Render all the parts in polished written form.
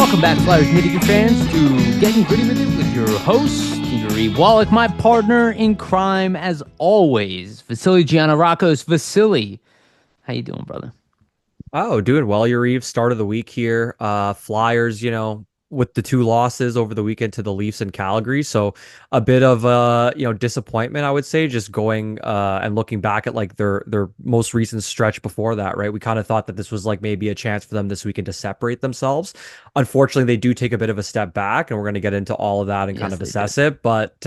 Welcome back, Flyers Nitty fans, to Getting Gritty with It with your host, Yariv, Wolok, my partner in crime, as always, Vasili Gianarakos. Vasili, how you doing, brother? Oh, doing well, Yariv. Start of the week here. Flyers, with the two losses over the weekend to the Leafs and Calgary. So a bit of disappointment, I would say, just going and looking back at like their most recent stretch before that, right? We kind of thought that this was like maybe a chance for them this weekend to separate themselves. Unfortunately, they do take a bit of a step back, and we're going to get into all of that and kind Yes, of they did. assess it. But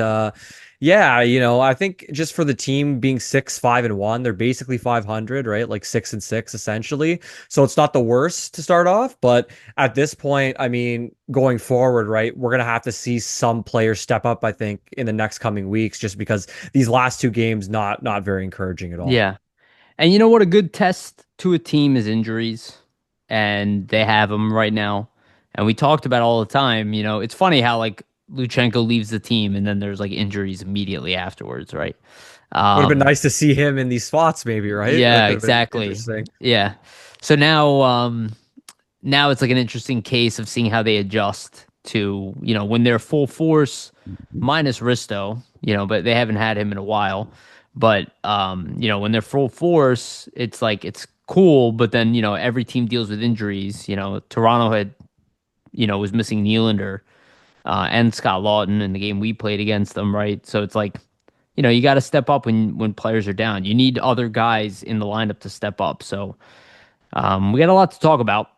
yeah, I think just for the team being 6-5-1, they're basically 500, right? Like 6-6 essentially. So it's not the worst to start off, but at this point, I mean, going forward, right, we're going to have to see some players step up, I think, in the next coming weeks, just because these last two games, not very encouraging at all. Yeah. And you know what? A good test to a team is injuries, and they have them right now. And we talked about it all the time. It's funny how like Luchanko leaves the team, and then there's like injuries immediately afterwards, right? Would have been Um, nice to see him in these spots, maybe, right? That yeah, could have been exactly. interesting. Yeah. So now it's like an interesting case of seeing how they adjust to, when they're full force, minus Risto, but they haven't had him in a while. But when they're full force, it's like it's cool, but then, every team deals with injuries. Toronto was missing Nylander and Scott Lawton in the game we played against them, right? So it's like, you got to step up when players are down. You need other guys in the lineup to step up. So we got a lot to talk about.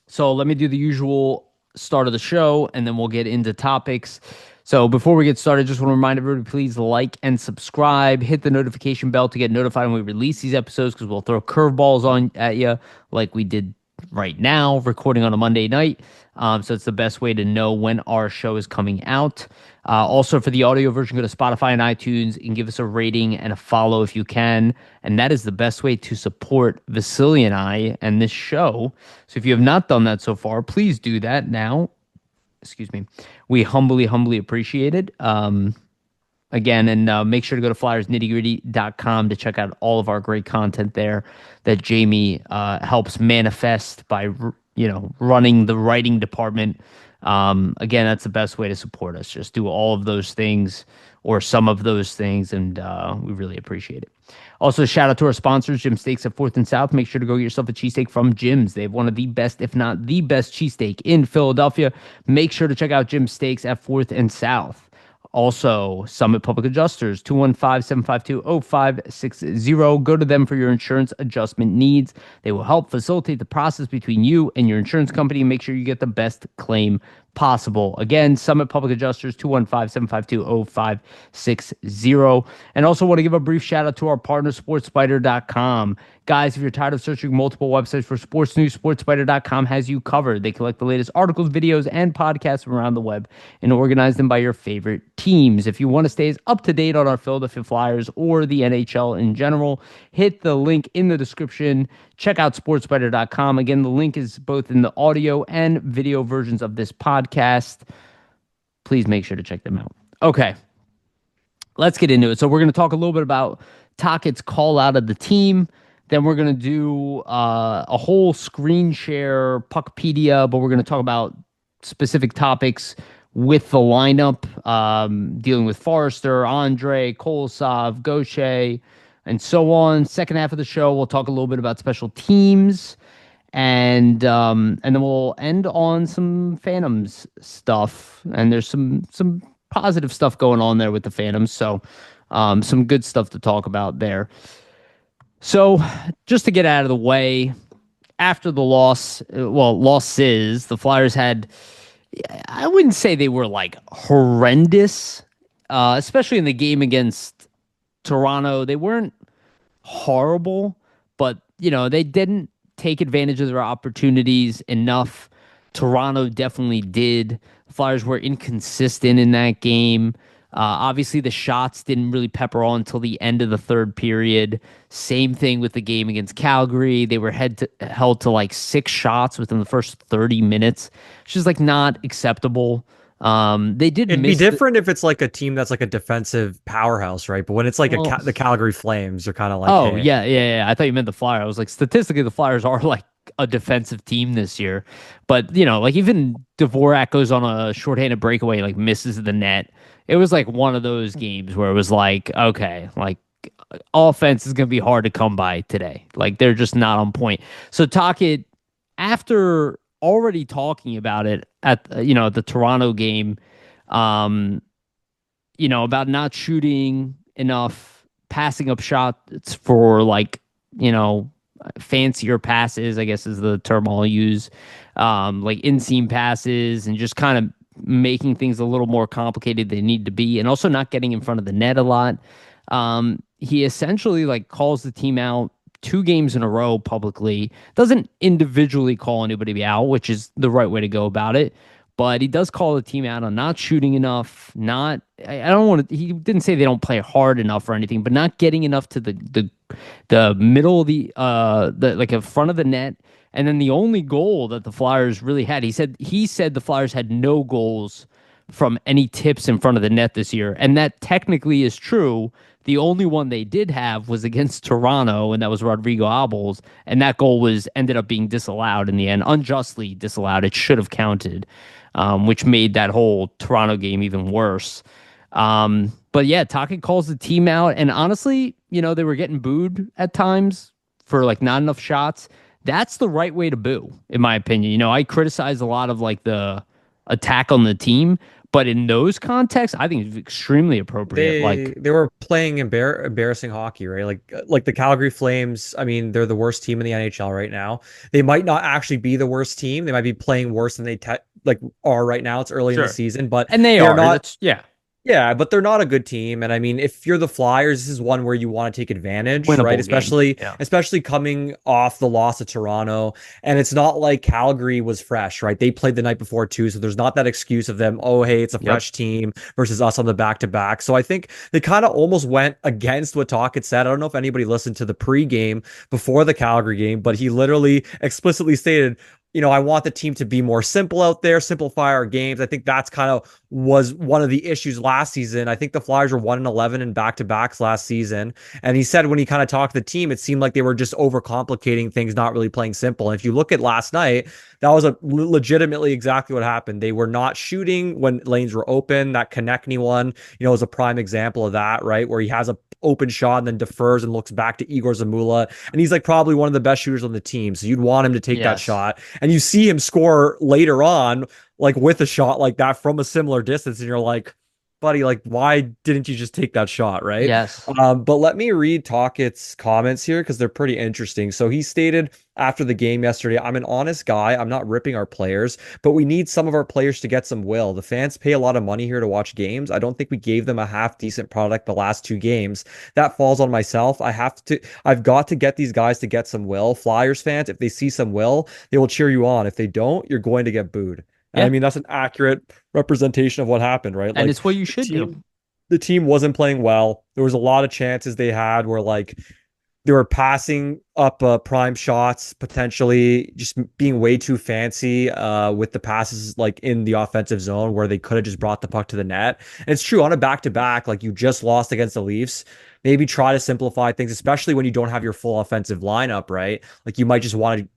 So let me do the usual start of the show, and then we'll get into topics. So before we get started, just want to remind everybody, please like and subscribe. Hit the notification bell to get notified when we release these episodes, because we'll throw curveballs on at you like we did right now, recording on a Monday night. So it's the best way to know when our show is coming out. Also, for the audio version, go to Spotify and iTunes and give us a rating and a follow if you can. And that is the best way to support Vasily and I and this show. So if you have not done that so far, please do that now. Excuse me. We humbly appreciate it. Again, and make sure to go to flyersnittygritty.com to check out all of our great content there that Jamie helps manifest by, running the writing department. Again, that's the best way to support us. Just do all of those things or some of those things, and we really appreciate it. Also, shout out to our sponsors, Jim Steaks at 4th and South. Make sure to go get yourself a cheesesteak from Jim's. They have one of the best, if not the best, cheesesteak in Philadelphia. Make sure to check out Jim Steaks at 4th and South. Also, Summit Public Adjusters, 215-752-0560. Go to them for your insurance adjustment needs. They will help facilitate the process between you and your insurance company and make sure you get the best claim possible. Again, Summit Public Adjusters, 215-752-0560. And also want to give a brief shout out to our partner, SportsSpider.com. Guys, if you're tired of searching multiple websites for sports news, SportsSpider.com has you covered. They collect the latest articles, videos, and podcasts from around the web and organize them by your favorite teams. If you want to stay as up to date on our Philadelphia Flyers or the NHL in general, hit the link in the description. Check out SportsSpider.com. Again, the link is both in the audio and video versions of this podcast. Please make sure to check them out. Okay, let's get into it. So we're going to talk a little bit about Tocchet's call out of the team. Then we're going to do a whole screen share Puckpedia, but we're going to talk about specific topics with the lineup, dealing with Forrester, Andre, Kolosov, Gaucher, and so on. Second half of the show, we'll talk a little bit about special teams, and then we'll end on some Phantoms stuff. And there's some positive stuff going on there with the Phantoms, so some good stuff to talk about there. So, just to get out of the way, after the losses, the Flyers had, I wouldn't say they were like horrendous, especially in the game against Toronto. They weren't horrible, but, they didn't take advantage of their opportunities enough. Toronto definitely did. The Flyers were inconsistent in that game. Obviously, the shots didn't really pepper on until the end of the third period. Same thing with the game against Calgary. They were held to like 6 shots within the first 30 minutes, which is like not acceptable. They did It'd be miss different if it's like a team that's like a defensive powerhouse, right? But when it's like well, the Calgary Flames, they're kind of like, oh hey, yeah. I thought you meant the Flyers. I was like, statistically, the Flyers are like a defensive team this year. But, like even Dvorak goes on a shorthanded breakaway, like misses the net. It was like one of those games where it was like, okay, like offense is going to be hard to come by today. Like they're just not on point. So Tocchet, after already talking about it at the Toronto game, um, about not shooting enough, passing up shots for like, you know, fancier passes, I guess is the term I'll use, like inseam passes and just kind of making things a little more complicated than they need to be, and also not getting in front of the net a lot. He essentially like calls the team out 2 games in a row publicly, doesn't individually call anybody out, which is the right way to go about it. But he does call the team out on not shooting enough, not I don't want to he didn't say they don't play hard enough or anything, but not getting enough to the middle of the like in front of the net. And then the only goal that the Flyers really had, he said the Flyers had no goals from any tips in front of the net this year. And that technically is true. The only one they did have was against Toronto, and that was Rodrigo Albles, and that goal was ended up being disallowed in the end, unjustly disallowed. It should have counted, which made that whole Toronto game even worse. But yeah, Tocchet calls the team out, and honestly, they were getting booed at times for like not enough shots. That's the right way to boo, in my opinion. I criticize a lot of like the attack on the team, but in those contexts, I think it's extremely appropriate. They Like, they were playing embarrassing hockey, right? Like the Calgary Flames. I mean, they're the worst team in the NHL right now. They might not actually be the worst team. They might be playing worse than they like are right now. It's early in the sure, season, but and they they're are. not. That's yeah, Yeah, but they're not a good team. And I mean, if you're the Flyers, this is one where you want to take advantage, right? winnable game. Especially Yeah. especially coming off the loss to Toronto. And it's not like Calgary was fresh, right? They played the night before too, so there's not that excuse of them, oh, hey, it's a Yep. fresh team versus us on the back-to-back. So I think they kind of almost went against what Tocchet said. I don't know if anybody listened to the pregame before the Calgary game, but he literally explicitly stated, I want the team to be more simple out there, simplify our games. I think that's kind of was one of the issues last season. I think the Flyers were 1-11 in back-to-backs last season. And he said when he kind of talked to the team, it seemed like they were just overcomplicating things, not really playing simple. And if you look at last night, that was legitimately exactly what happened. They were not shooting when lanes were open. That Konechny one, is a prime example of that, right? Where he has a open shot and then defers and looks back to Igor Zamula. And he's like probably one of the best shooters on the team. So you'd want him to take that Yes. shot. And you see him score later on, like with a shot like that from a similar distance. And you're like, buddy, like, why didn't you just take that shot, right? Yes. But let me read Tocchet's comments here because they're pretty interesting. So he stated after the game yesterday, I'm an honest guy. I'm not ripping our players, but we need some of our players to get some will. The fans pay a lot of money here to watch games. I don't think we gave them a half decent product the last 2 games. That falls on myself. I've got to get these guys to get some will. Flyers fans, if they see some will, they will cheer you on. If they don't, you're going to get booed. And I Yeah. mean, that's an accurate representation of what happened, right? And Like it's what you the should do. team wasn't playing well. There was a lot of chances they had where like they were passing up prime shots, potentially just being way too fancy with the passes like in the offensive zone where they could have just brought the puck to the net. And it's true on a back-to-back, like you just lost against the Leafs. Maybe try to simplify things, especially when you don't have your full offensive lineup, right? Like you might just want to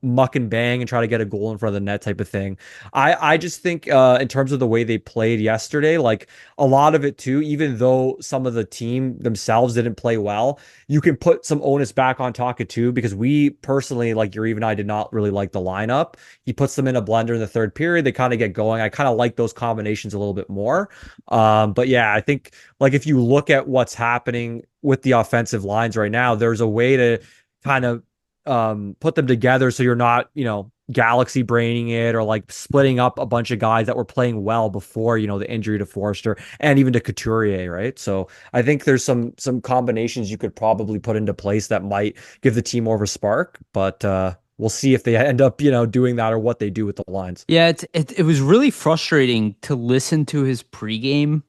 muck and bang and try to get a goal in front of the net type of thing. I just think in terms of the way they played yesterday, like a lot of it too, even though some of the team themselves didn't play well, you can put some onus back on Tocchet too, because we personally, like Yariv and I, did not really like the lineup. He puts them in a blender in the third period. They kind of get going. I kind of like those combinations a little bit more. But yeah, I think like if you look at what's happening with the offensive lines right now, there's a way to kind of put them together so you're not, galaxy braining it or like splitting up a bunch of guys that were playing well before, the injury to Forster and even to Couturier, right? So I think there's some combinations you could probably put into place that might give the team more of a spark, but we'll see if they end up, doing that or what they do with the lines. Yeah, it was really frustrating to listen to his pregame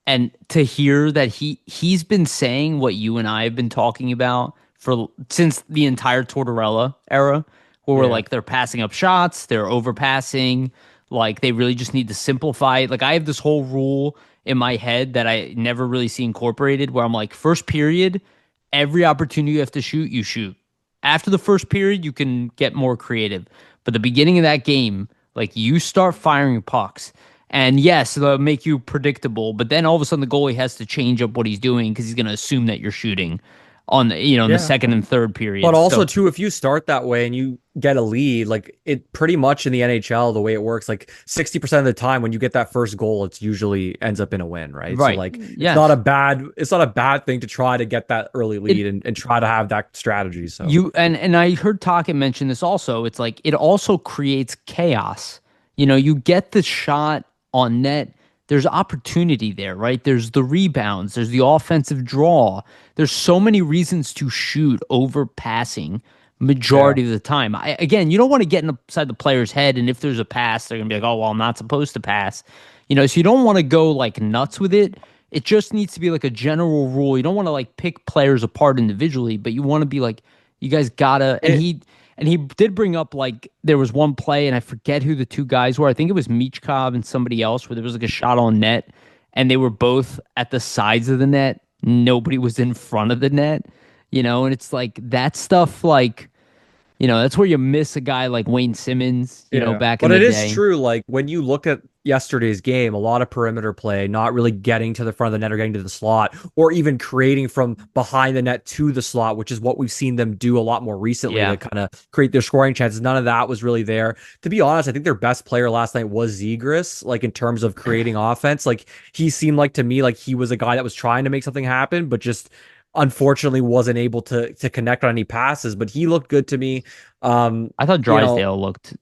and to hear that he's been saying what you and I have been talking about for since the entire Tortorella era, where we're Yeah. like they're passing up shots, they're overpassing, like they really just need to simplify it. Like I have this whole rule in my head that I never really see incorporated, where I'm like, first period, every opportunity you have to shoot, you shoot. after the first period, you can get more creative. But the beginning of that game, like you start firing pucks. And yes, they'll make you predictable, but then all of a sudden the goalie has to change up what he's doing because he's going to assume that you're shooting on the, in the Yeah. second and third But periods. also So too, if you start that way and you get a lead, like it pretty much in the NHL, the way it works, like 60% of the time when you get that first goal, it's usually ends up in a win, right? So right, like yes, it's not a bad thing to try to get that early it lead and try to have that strategy. So you and I heard Tocchet mention this also. It's like it also creates chaos. You get the shot on net. There's opportunity there, right? There's the rebounds. There's the offensive draw. There's so many reasons to shoot over passing yeah. majority of the time. Again, you don't want to get inside the player's head, and if there's a pass, they're gonna be like, "Oh, well, I'm not supposed to pass." So you don't want to go like nuts with it. It just needs to be like a general rule. You don't want to like pick players apart individually, but you want to be like, you guys gotta. And It he did bring up like there was one play, and I forget who the two guys were. I think it was Michkov and somebody else, where there was like a shot on net, and they were both at the sides of the net. Nobody was in front of the net, and it's like that stuff. Like that's where you miss a guy like Wayne Simmons, Yeah. back in But the it is day. true. Like when you look at yesterday's game, a lot of perimeter play, not really getting to the front of the net or getting to the slot, or even creating from behind the net to the slot, which is what we've seen them do a lot more recently Yeah. to kind of create their scoring chances. None of that was really there. To be honest, I think their best player last night was Zegras, like in terms of creating offense. Like he seemed like to me like he was a guy that was trying to make something happen, but just unfortunately wasn't able to connect on any passes. But he looked good to me. I thought You know, Drysdale looked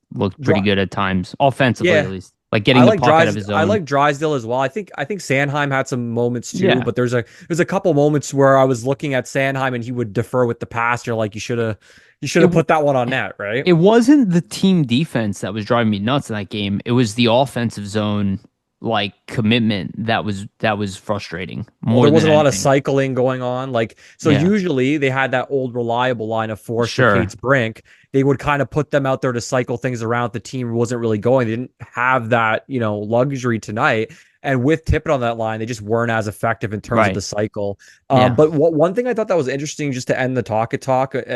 pretty good at times, offensively at yeah, least, like getting the puck out of his I zone. like Drysdale as well. I think Sanheim had some moments too, Yeah. but there's a couple moments where I was looking at Sanheim and he would defer with the pass. You're like, you should It have put that one on net, right? it wasn't the team defense that was driving me nuts in that game. It was the offensive zone like commitment that was frustrating Well, more there than wasn't a lot of anything. cycling going on. Like, so Yeah. usually they had that old reliable line of Forster, Sure. Cates, Brink. They would kind of put them out there to cycle things around. The team wasn't really going. They didn't have that, luxury tonight. And with Tippett on that line, they just weren't as effective in terms of the Right. cycle. Yeah. But one thing I thought that was interesting, just to end the talk, and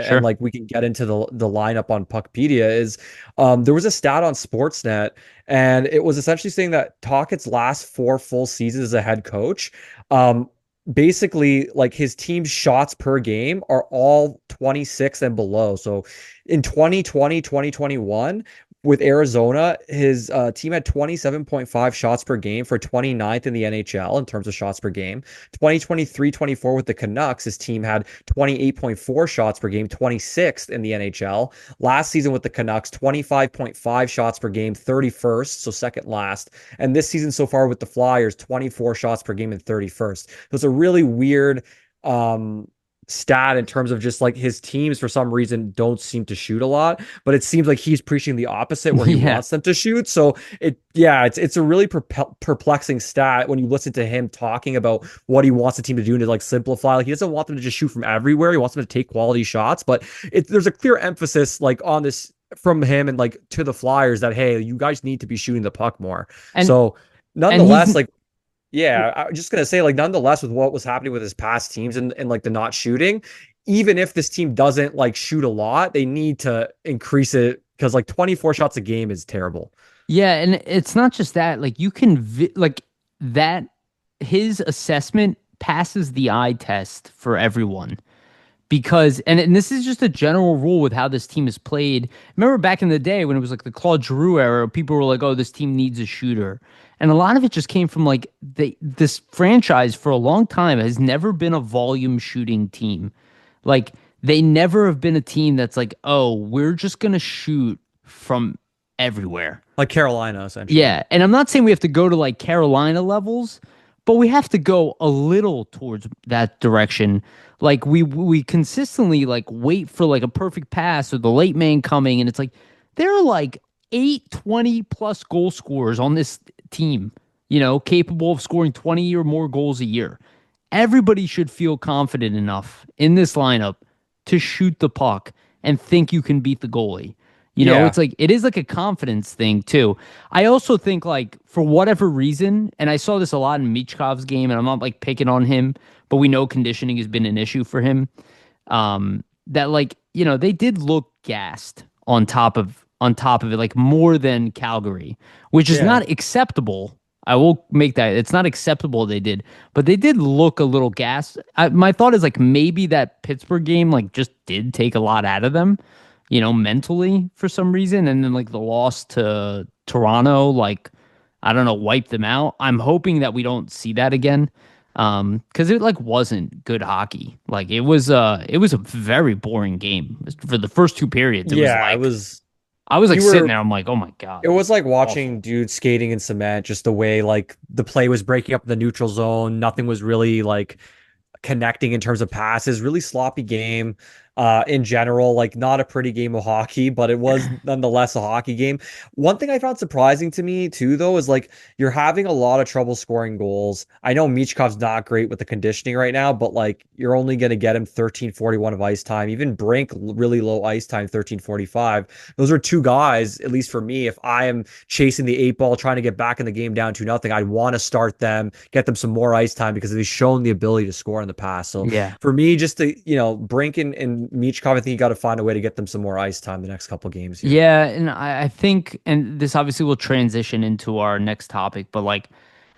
Sure. like we can get into the lineup on Puckpedia, is there was a stat on Sportsnet, and it was essentially saying that Talkett's last 4 full seasons as a head coach, um, basically like his team's shots per game are all 26 and below. So in 2020, 2021, with Arizona, his team had 27.5 shots per game for 29th in the NHL in terms of shots per game. 2023-24 with the Canucks, his team had 28.4 shots per game, 26th in the NHL. Last season with the Canucks, 25.5 shots per game, 31st, so second last. And this season so far with the Flyers, 24 shots per game and 31st. So it's a really weird stat in terms of just like his teams for some reason don't seem to shoot a lot, but it seems like he's preaching the opposite where he Yeah. wants them to shoot. So it's a really perplexing stat when you listen to him talking about what he wants the team to do and to like simplify. Like he doesn't want them to just shoot from everywhere. He wants them to take quality shots, but there's a clear emphasis like on this from him and like to the Flyers that, hey, you guys need to be shooting the puck more. And So and nonetheless, he's like, yeah, I was just gonna say, like, nonetheless, with what was happening with his past teams and like the not shooting, even if this team doesn't like shoot a lot, they need to increase it because like 24 shots a game is terrible. yeah, and it's not just that. Like you can like that his assessment passes the eye test for everyone. Because and this is just a general rule with how this team is played. Remember back in the day when it was like the Claude Giroux era, people were like, "Oh, this team needs a shooter," and a lot of it just came from like this franchise for a long time has never been a volume shooting team. Like they never have been a team that's like, "Oh, we're just gonna shoot from everywhere." Like Carolina, essentially. Yeah, and I'm not saying we have to go to like Carolina levels, but we have to go a little towards that direction. Like we consistently like wait for like a perfect pass or the late man coming, and it's like there are like 8 20 plus goal scorers on this team, capable of scoring 20 or more goals a year. Everybody should feel confident enough in this lineup to shoot the puck and think you can beat the goalie. Yeah. It's like it is like a confidence thing too. I also think like for whatever reason, and I saw this a lot in Michkov's game, and I'm not like picking on him, but we know conditioning has been an issue for him. That like they did look gassed on top of it, like more than Calgary, which is Yeah. not acceptable. I will make that it's not acceptable they did, but they did look a little gassed. My thought is like maybe that Pittsburgh game like just did take a lot out of them, mentally for some reason, and then like the loss to Toronto, like I don't know, wiped them out. I'm hoping that we don't see that again. Because it like wasn't good hockey. Like it was a very boring game for the first two periods. It was Yeah, it like was I was like you sitting were there. I'm like, oh my God, it this was is like watching awful. dudes skating in cement, just the way like the play was breaking up the neutral zone. Nothing was really like connecting in terms of passes. Really sloppy game. In general, like not a pretty game of hockey, but it was nonetheless a hockey game. One thing I found surprising to me too, though, is like you're having a lot of trouble scoring goals. I know Michkov's not great with the conditioning right now, but like you're only going to get him 13:41 of ice time. Even Brink, really low ice time, 13:45. Those are two guys, at least for me, if I am chasing the eight ball, trying to get back in the game down 2-0, I'd want to start them, get them some more ice time because they've shown the ability to score in the past. So Yeah. for me, just to, Brink and Michkov, I think you got to find a way to get them some more ice time the next couple games here. Yeah, and I think, and this obviously will transition into our next topic, but like,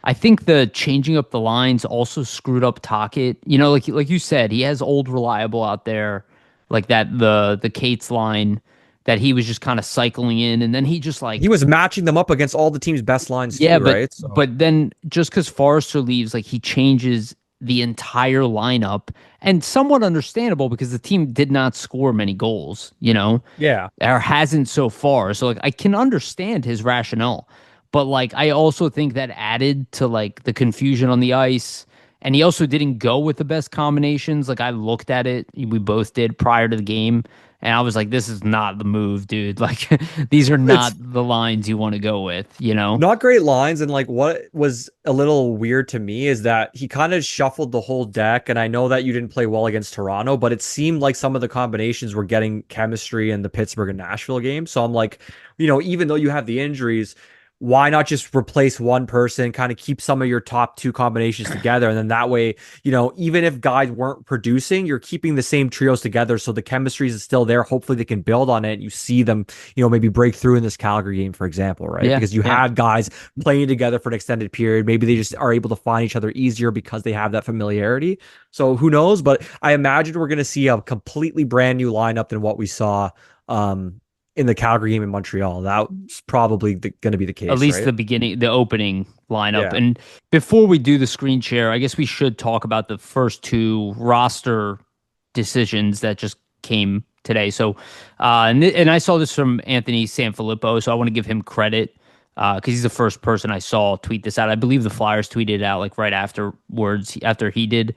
I think the changing up the lines also screwed up Tocchet. Like you said, he has old reliable out there, like that the Cates line that he was just kind of cycling in, and then he just He like was matching them up against all the team's best lines yeah, too, but right? So but then just because Forrester leaves, like he changes the entire lineup, and somewhat understandable because the team did not score many goals, yeah, or hasn't so far. So like I can understand his rationale, but like I also think that added to like the confusion on the ice. And he also didn't go with the best combinations. Like I looked at it, we both did prior to the game, and I was like, this is not the move, dude. Like these are not it's the lines you want to go with. not great lines. And like what was a little weird to me is that he kind of shuffled the whole deck. And I know that you didn't play well against Toronto, but it seemed like some of the combinations were getting chemistry in the Pittsburgh and Nashville game. So I'm like, even though you have the injuries, why not just replace one person, kind of keep some of your top two combinations together? And then that way, even if guys weren't producing, you're keeping the same trios together. So the chemistry is still there. Hopefully they can build on it. You see them, maybe break through in this Calgary game, for example, right? Yeah, Because you yeah. had guys playing together for an extended period. Maybe they just are able to find each other easier because they have that familiarity. So who knows? But I imagine we're going to see a completely brand new lineup than what we saw. In the Calgary game in Montreal. That's probably going to be the At case, least right? the opening lineup. Yeah. And before we do the screen share, I guess we should talk about the first two roster decisions that just came today. So, and I saw this from Anthony Sanfilippo, so I want to give him credit because he's the first person I saw tweet this out. I believe the Flyers tweeted it out like right afterwards after he did.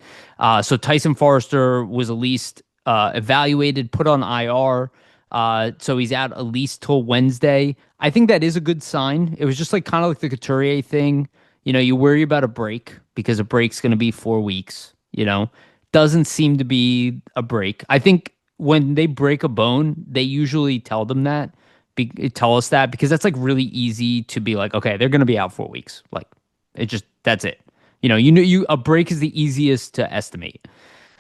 So Tyson Forrester was at least evaluated, put on IR. So he's out at least till Wednesday. I think that is a good sign. It was just like kind of like the Couturier thing. You worry about a break because a break's going to be 4 weeks. Doesn't seem to be a break. I think when they break a bone, they usually tell us that because that's like really easy to be like, okay, they're going to be out 4 weeks. Like that's it. A break is the easiest to estimate.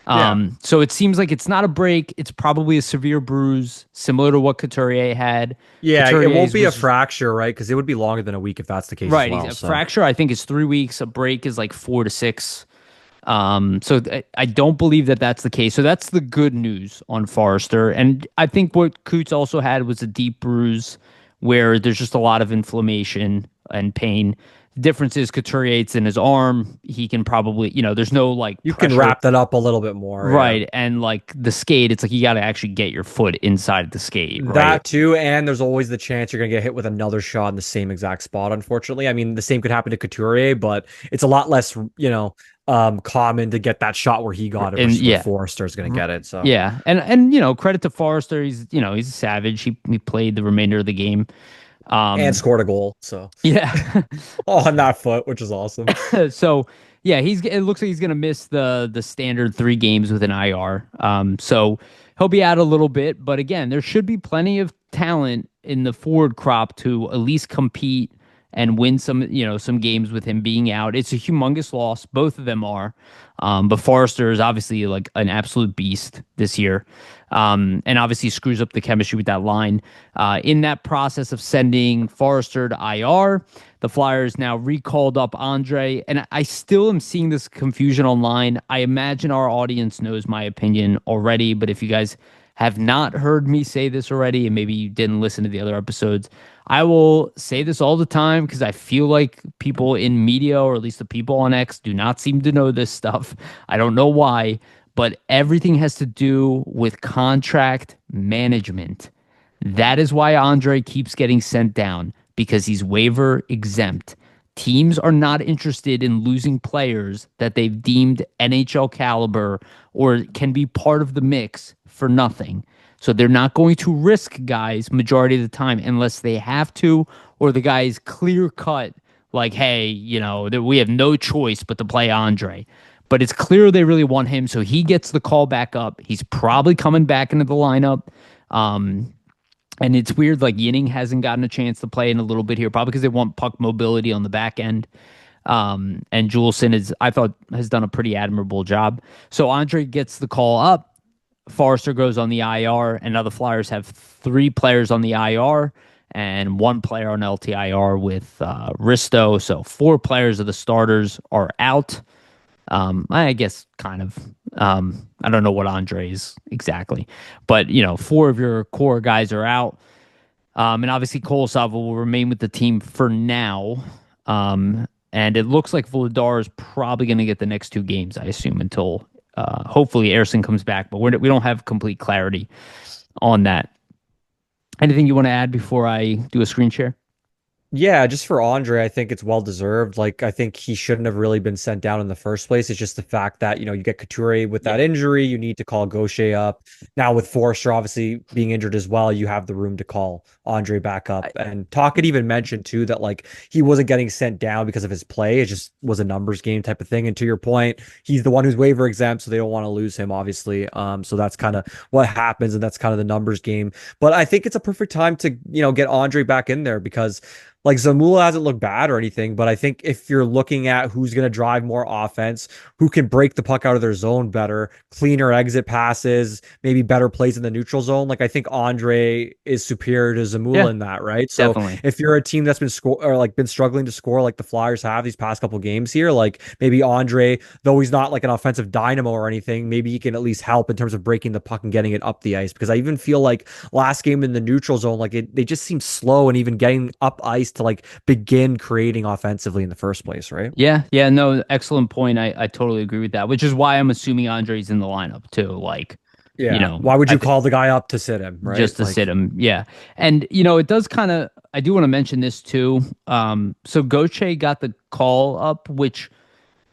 Yeah. So it seems like it's not a break. It's probably a severe bruise, similar to what Couturier had. Yeah, it won't Couturier's be a was just, fracture, right? Because it would be longer than a week if that's the case as right. well. A So, fracture, I think, is 3 weeks. A break is like 4 to 6. So I don't believe that that's the case. So that's the good news on Forrester. And I think what Coots also had was a deep bruise where there's just a lot of inflammation and pain. The difference is Couturier's in his arm. He can probably, there's no like you can pressure. wrap that up a little bit more. Yeah. Right. And like the skate, it's like you got to actually get your foot inside the skate, right? That too, and there's always the chance you're gonna get hit with another shot in the same exact spot, unfortunately. I mean, the same could happen to Couturier, but it's a lot less, common to get that shot where he got it And versus where yeah. Forrester's gonna get it. So Yeah. And credit to Forrester. He's a savage. He played the remainder of the game. and Um, scored a goal. So yeah. on that foot, which is awesome. So yeah, it looks like he's gonna miss the standard 3 games with an IR. So he'll be out a little bit, but again, there should be plenty of talent in the forward crop to at least compete and win some games with him being out. It's a humongous loss. Both of them are. But Forrester is obviously like an absolute beast this year. And obviously screws up the chemistry with that line. In that process of sending Forrester to IR, the Flyers now recalled up Andre, and I still am seeing this confusion online. I imagine our audience knows my opinion already, but if you guys have not heard me say this already, and maybe you didn't listen to the other episodes, I will say this all the time because I feel like people in media, or at least the people on X, do not seem to know this stuff. I don't know why, but everything has to do with contract management. That is why Andre keeps getting sent down because he's waiver exempt. Teams are not interested in losing players that they've deemed NHL caliber or can be part of the mix for nothing. So they're not going to risk guys majority of the time unless they have to, or the guy is clear cut, like, hey, we have no choice but to play Andre. But it's clear they really want him, so he gets the call back up. He's probably coming back into the lineup. And it's weird, like Yinning hasn't gotten a chance to play in a little bit here, probably because they want puck mobility on the back end. And Juleson I thought, has done a pretty admirable job. So Andre gets the call up. Forrester goes on the IR, and now the Flyers have 3 players on the IR and 1 player on LTIR with Risto. So 4 players of the starters are out. I guess kind of. I don't know what Andre is exactly, but 4 of your core guys are out. And obviously Kolosov will remain with the team for now. And it looks like Vladar is probably going to get the next 2 games, I assume, until hopefully Ersson comes back, but we don't have complete clarity on that. Anything you want to add before I do a screen share? Yeah, just for Andre, I think it's well deserved. Like, I think he shouldn't have really been sent down in the first place. It's just the fact that, you get Couture with that injury, you need to call Gaucher up. Now, with Forrester obviously being injured as well, you have the room to call Andre back up. And Talk had even mentioned, too, that, like, he wasn't getting sent down because of his play. It just was a numbers game type of thing. And to your point, he's the one who's waiver exempt, so they don't want to lose him, obviously. So that's kind of what happens, and that's kind of the numbers game. But I think it's a perfect time to, get Andre back in there because like Zamula hasn't looked bad or anything, but I think if you're looking at who's going to drive more offense, who can break the puck out of their zone better, cleaner exit passes, maybe better plays in the neutral zone, like I think Andre is superior to Zamula in that, right? So definitely. if you're a team that's been struggling to score like the Flyers have these past couple games here, like maybe Andre, though he's not like an offensive dynamo or anything, maybe he can at least help in terms of breaking the puck and getting it up the ice. Because I even feel like last game in the neutral zone, like they just seem slow and even getting up ice to like begin creating offensively in the first place, right? Yeah, no, excellent point. I totally agree with that, which is why I'm assuming Andre's in the lineup too. Like, Yeah. Why would you call the guy up to sit him, right? Just to sit him. Yeah. And it does kind of, I do want to mention this too. So Gauthier got the call up, which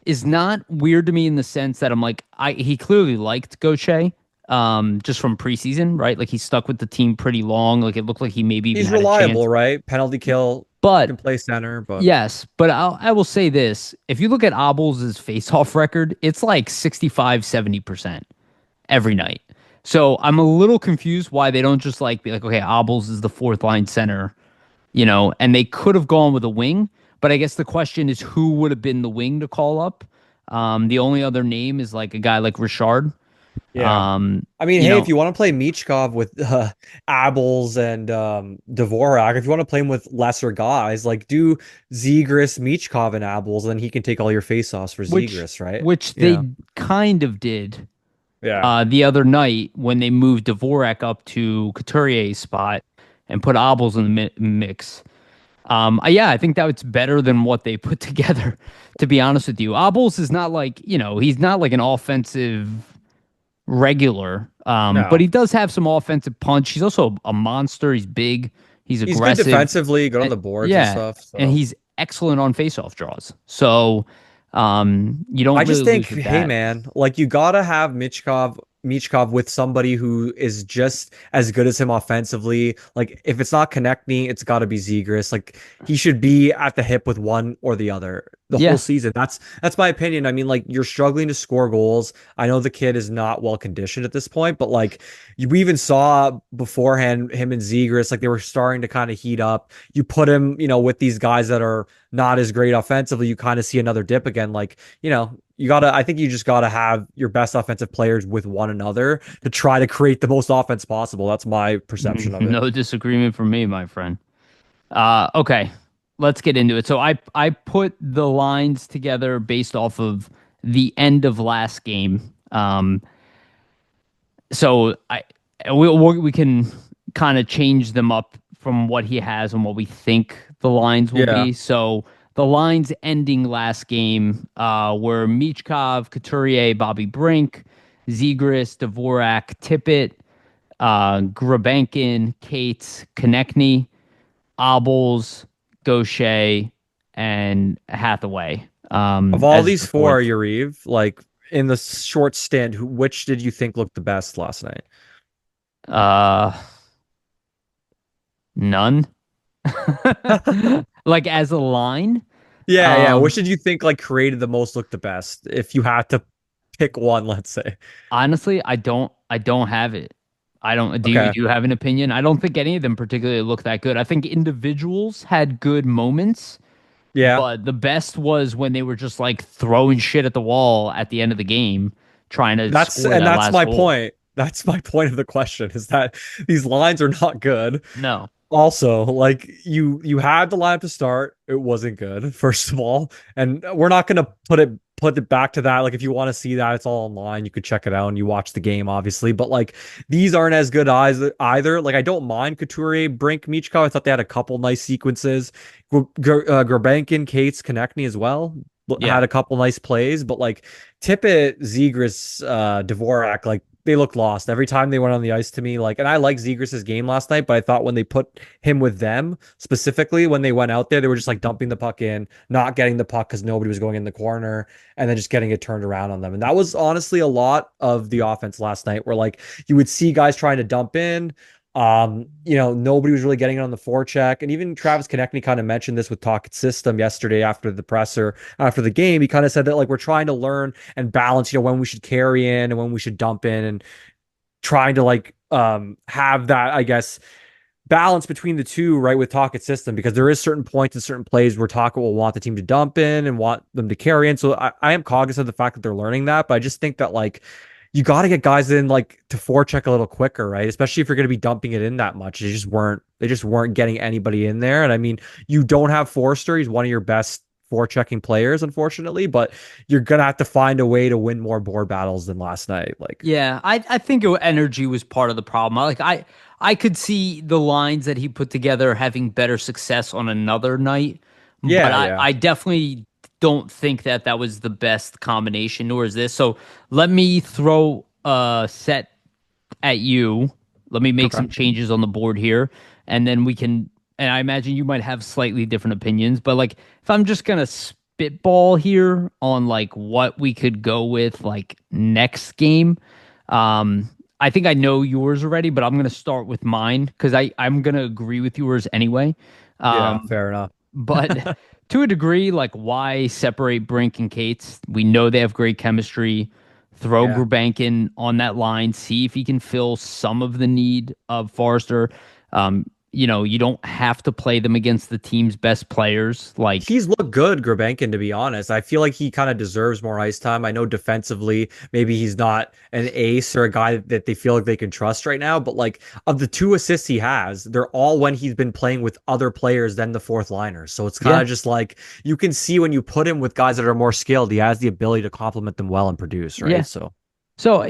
is not weird to me in the sense that I'm like, he clearly liked Gauthier, just from preseason, right? Like he stuck with the team pretty long. Like it looked like he maybe even He's had reliable, a chance. right? Penalty kill, But can play center, but yes, but I will say this. If you look at Obels' face-off record, it's like 65-70% every night. So I'm a little confused why they don't just like be like, okay, Obels is the 4th line center, and they could have gone with a wing, but I guess the question is who would have been the wing to call up? The only other name is like a guy like Richard. yeah. I mean, hey, if you want to play Michkov with Abels and Dvorak, if you want to play him with lesser guys, like do Zegras, Michkov, and Abels, then he can take all your faceoffs for Zegras, right? Which they kind of did. Yeah. The other night when they moved Dvorak up to Couturier's spot and put Obels in the mix. Yeah, I think that's better than what they put together, to be honest with you. Obels is not like, he's not like an offensive regular, but he does have some offensive punch. He's also a monster. He's big. He's aggressive. Good defensively, good on the boards and stuff. So. And he's excellent on faceoff draws. So, you don't. I really just think, lose with hey that. man, like you gotta have Michkov Michkov with somebody who is just as good as him offensively. Like if it's not Konechny, it's got to be Zegras. Like he should be at the hip with one or the other the whole Yeah. season. That's my opinion. I mean, like you're struggling to score goals. I know the kid is not well conditioned at this point, but like we even saw beforehand him and Zegras, like they were starting to kind of heat up. You put him, with these guys that are not as great offensively, you kind of see another dip again. Like, I think you just gotta have your best offensive players with one another to try to create the most offense possible. That's my perception of it. No disagreement from me, my friend. Okay, let's get into it. So I put the lines together based off of the end of last game. So we can kind of change them up from what he has and what we think the lines will Yeah. be. So the lines ending last game were Michkov, Couturier, Bobby Brink, Zegras, Dvorak, Tippett, Grabenkin, Cates, Konechny, Obels, Gaucher, and Hathaway. Of all As these the four, fourth. Yariv, like in the short stint, which did you think looked the best last night? Uh, None. Like as a line. Yeah, yeah. Which Um, did you think like created the most, looked the best? If you had to pick one, let's say. Honestly, I don't have it. I don't Okay. do you have an opinion? I don't think any of them particularly look that good. I think individuals had good moments, Yeah. but the best was when they were just like throwing shit at the wall at the end of the game, trying to score that That's last my goal. point. That's my point of the question is that these lines are not good. No. Also, like you had the lineup to start, it wasn't good, first of all. And we're not gonna put it back to that. Like if you want to see that, it's all online. You could check it out and you watch the game, obviously. But like these aren't as good eyes either. Like I don't mind Couturier, Brink, Michkov. I thought they had a couple nice sequences. Grabenkin, Cates, Konechny as well Yeah. had a couple nice plays, but like Tippett, Zegras, Dvorak, like they looked lost every time they went on the ice to me. Like, and I like Zegras's game last night, but I thought when they put him with them specifically, when they went out there, they were just like dumping the puck in, not getting the puck because nobody was going in the corner, and then just getting it turned around on them. And that was honestly a lot of the offense last night, where like you would see guys trying to dump in. Nobody was really getting it on the forecheck. And even Travis Konechny kind of mentioned this with Talkit System yesterday after the presser, after the game. He kind of said that like we're trying to learn and balance, when we should carry in and when we should dump in and trying to like have that, I guess, balance between the two, right, with Talkit System, because there is certain points and certain plays where Talkit will want the team to dump in and want them to carry in. So I am cognizant of the fact that they're learning that, but I just think that like you got to get guys in like to forecheck a little quicker, right? Especially if you're going to be dumping it in that much. They just weren't getting anybody in there. And I mean, you don't have Forster. He's one of your best forechecking players, unfortunately, but you're going to have to find a way to win more board battles than last night. Like, Yeah, I think energy was part of the problem. I could see the lines that he put together having better success on another night, but yeah, I yeah. I definitely don't think that that was the best combination, nor is this. So let me throw a set at you. Let me make Okay. some changes on the board here, and then we can. And I imagine you might have slightly different opinions, but like if I'm just gonna spitball here on like what we could go with like next game, I think I know yours already, but I'm gonna start with mine because I'm gonna agree with yours anyway. Yeah, Um, fair enough. but to a degree, like why separate Brink and Cates? We know they have great chemistry. Throw Yeah. Gurbankin on that line, see if he can fill some of the need of Forrester. You don't have to play them against the team's best players. Like, He's looked good, Grabenkin, to be honest. I feel like he kind of deserves more ice time. I know defensively, maybe he's not an ace or a guy that they feel like they can trust right now, but like of the two assists he has, they're all when he's been playing with other players than the fourth liners. So it's kind yeah, of just like you can see when you put him with guys that are more skilled, he has the ability to complement them well and produce, yeah. right? So So,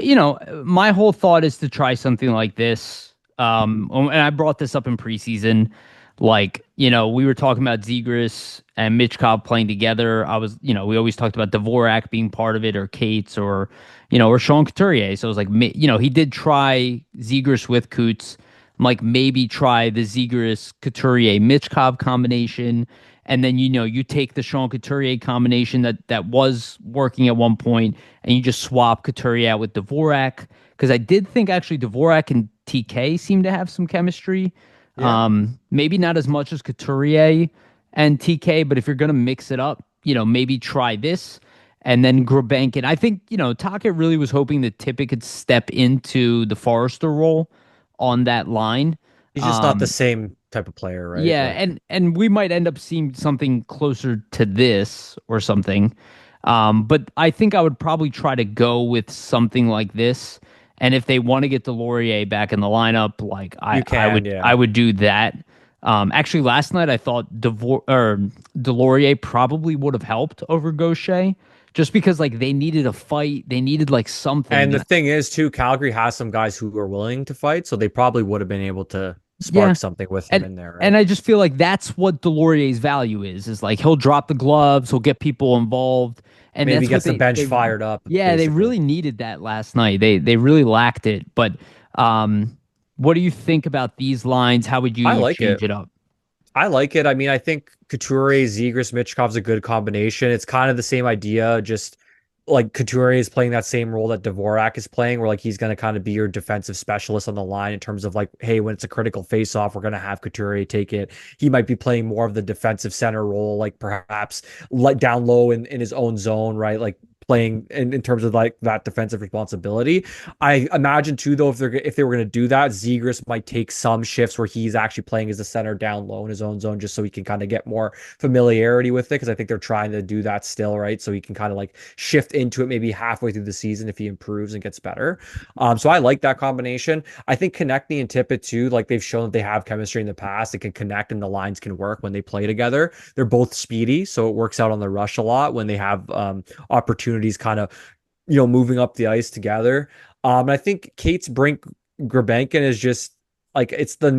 my whole thought is to try something like this. And I brought this up in preseason. Like, we were talking about Zegras and Mitch Cobb playing together. We always talked about Dvorak being part of it or Cates or Sean Couturier. So it was like, he did try Zegras with Coots. I'm like, maybe try the Zegras Couturier Mitch Cobb combination. And then, you take the Sean Couturier combination that was working at one point and you just swap Couturier out with Dvorak, because I did think actually Dvorak and TK seem to have some chemistry. Yeah. Maybe not as much as Couturier and TK, but if you're gonna mix it up, maybe try this and then Grabenkin. I think, Tocchet really was hoping that Tippett could step into the Forrester role on that line. He's just not the Um, same type of player, right? yeah, Like and we might end up seeing something closer to this or something. But I think I would probably try to go with something like this. And if they want to get Delorier back in the lineup, like I, you I can, would I yeah. would do that. Actually, last night I thought Delorier probably would have helped over Gaucher, just because like they needed a fight, they needed like something. And the And thing is, too, Calgary has some guys who are willing to fight, so they probably would have been able to yeah, spark something with him and in there, and right? I just feel like that's what Delorier's value is like he'll drop the gloves, he'll get people involved, and Maybe that's what gets the bench they fired up, yeah, they basically. really needed that last night. They really lacked it. But um what do you think about these lines? How would I you like change it. it up? I like it. I mean, I think Couturier, Zegras, Michkov's a good combination. It's kind of the same idea, just like Couturier is playing that same role that Dvorak is playing, where like he's going to kind of be your defensive specialist on the line in terms of like, hey, when it's a critical face-off, we're going to have Couturier take it. He might be playing more of the defensive center role, like perhaps like down low in his own zone, right? Like playing in terms of like that defensive responsibility. I imagine too, though, if they were going to do that, Zegras might take some shifts where he's actually playing as a center down low in his own zone, just so he can kind of get more familiarity with it. Because I think they're trying to do that still, right? So he can kind of like shift into it maybe halfway through the season if he improves and gets better. So I like that combination. I think Konechny and Tippett too, like they've shown that they have chemistry in the past. They can connect and the lines can work when they play together. They're both speedy, so it works out on the rush a lot when they have opportunities kind of moving up the ice together. And I think Kate's Brink Grabenkin is just like it's the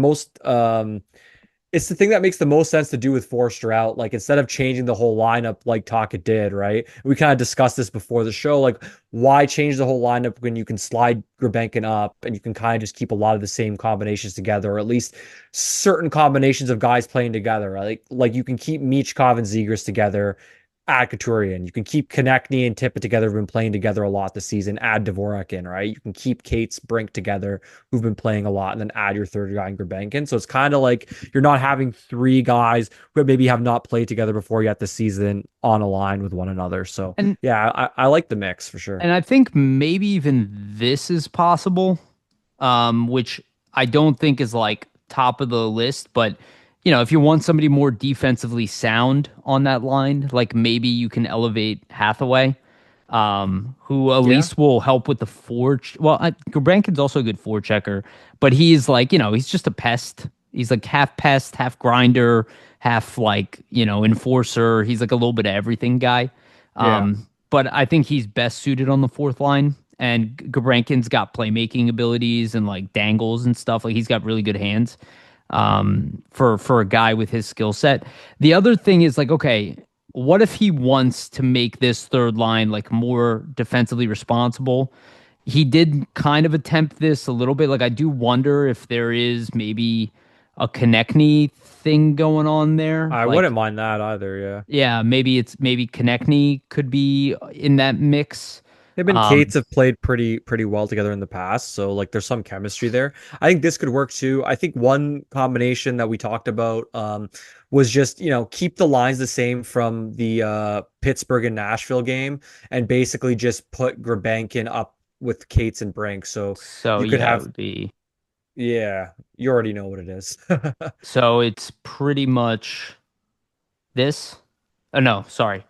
thing that makes the most sense to do with Forster out. Like instead of changing the whole lineup like Taka did, right? We kind of discussed this before the show. Like, why change the whole lineup when you can slide Grabenkin up and you can kind of just keep a lot of the same combinations together, or at least certain combinations of guys playing together. Right? Like you can keep Michkov and Zegers together, add Couturier in. You can keep Konechny and Tippett together, who've been playing together a lot this season. Add Dvorak in, right? You can keep Kate's Brink together, who've been playing a lot, and then add your third guy in Grabenkin. So it's kind of like you're not having three guys who maybe have not played together before yet this season on a line with one another. So And yeah, I like the mix for sure. and I think maybe even this is possible, which I don't think is like top of the list. But if you want somebody more defensively sound on that line, like maybe you can elevate Hathaway, who at Yeah. least will help with the Well, Gabrankin's also a good forechecker, but he's like, he's just a pest. He's like half pest, half grinder, half like, enforcer. He's like a little bit of everything guy. Yeah. But I think he's best suited on the fourth line. And Gabrankin's got playmaking abilities and like dangles and stuff. Like he's got really good hands for a guy with his skill set. The other thing is like, okay, what if he wants to make this third line like more defensively responsible? He did kind of attempt this a little bit. Like I do wonder if there is maybe a Konechny thing going on there. I wouldn't Like mind that either. Yeah. yeah, maybe Konechny could be in that mix. Him and Cates Um, have played pretty well together in the past, so like there's some chemistry there. I think this could work too. I think one combination that we talked about was just, keep the lines the same from the Pittsburgh and Nashville game and basically just put Grabankin up with Cates and Brink. So so you could yeah, it have would be yeah, you already know what it is. so it's pretty much this. Oh no, sorry,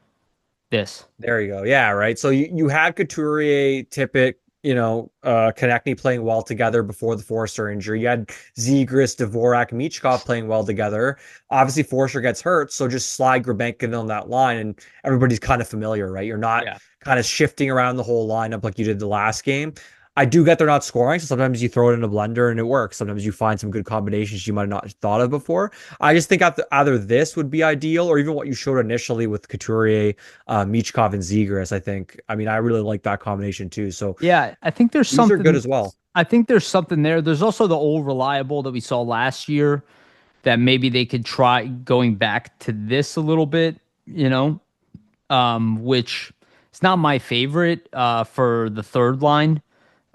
this. There you go. Yeah, right. So you had Couturier, Tippett, Konechny playing well together before the Forster injury. You had Zegras, Dvorak, Michkov playing well together. Obviously, Forster gets hurt, so just slide Grabenkin on that line, and everybody's kind of familiar, right? You're not Yeah. kind of shifting around the whole lineup like you did the last game. I do get they're not scoring, so sometimes you throw it in a blender and it works. Sometimes you find some good combinations you might have not thought of before. I just think either this would be ideal, or even what you showed initially with Couturier, Michkov, and Zegras. I think. I mean, I really like that combination too. So Yeah, I think there's these are good something. as well. I think there's something there. There's also the old reliable that we saw last year that maybe they could try going back to this a little bit, which it's not my favorite for the third line.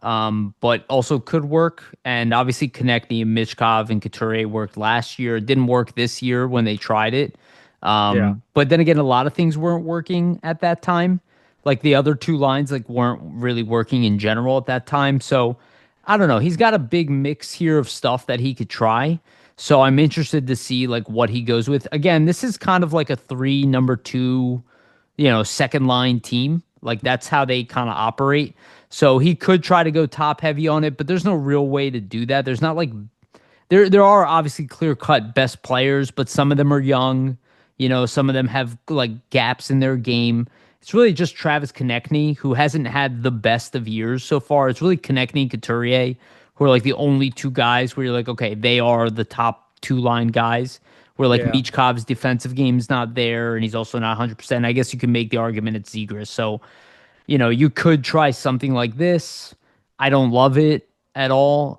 but also could work. And obviously, Konechny and Michkov and Couturier worked last year. It didn't work this year when they tried it. Yeah. But then again, a lot of things weren't working at that time. Like the other two lines, like weren't really working in general at that time. So I don't know. He's got a big mix here of stuff that he could try. So I'm interested to see like what he goes with. Again, this is kind of like a three number two, second line team. Like that's how they kind of operate. So he could try to go top heavy on it, but there's no real way to do that. There's not like there are obviously clear cut best players, but some of them are young. Some of them have like gaps in their game. It's really just Travis Konechny, who hasn't had the best of years so far. It's really Konechny and Couturier, who are like the only two guys where you're like, okay, they are the top two line guys. Where like Yeah. Michkov's defensive game's not there, and he's also not 100%. I guess you can make the argument it's Zegras. So you could try something like this. I don't love it at all,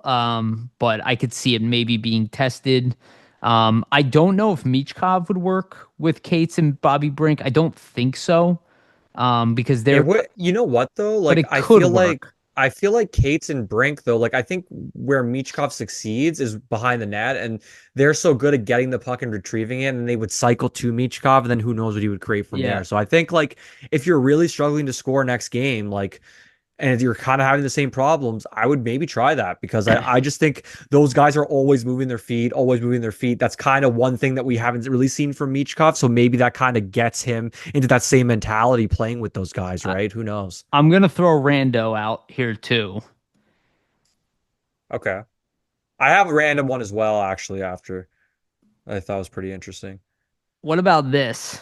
but I could see it maybe being tested. I don't know if Michkov would work with Cates and Bobby Brink. I don't think so, because It they're, would, you know what though? but Like it could work. I feel like Cates and Brink though, like I think where Michkov succeeds is behind the net, and they're so good at getting the puck and retrieving it, and they would cycle to Michkov, and then who knows what he would create from Yeah. there. So I think like if you're really struggling to score next game, like and you're kind of having the same problems, I would maybe try that because I just think those guys are always moving their feet, always moving their feet. That's kind of one thing that we haven't really seen from Michkov. So maybe that kind of gets him into that same mentality playing with those guys, I, right? Who knows? I'm gonna throw Rando out here too. Okay. I have a random one as well, actually, after I thought was pretty interesting. What about this?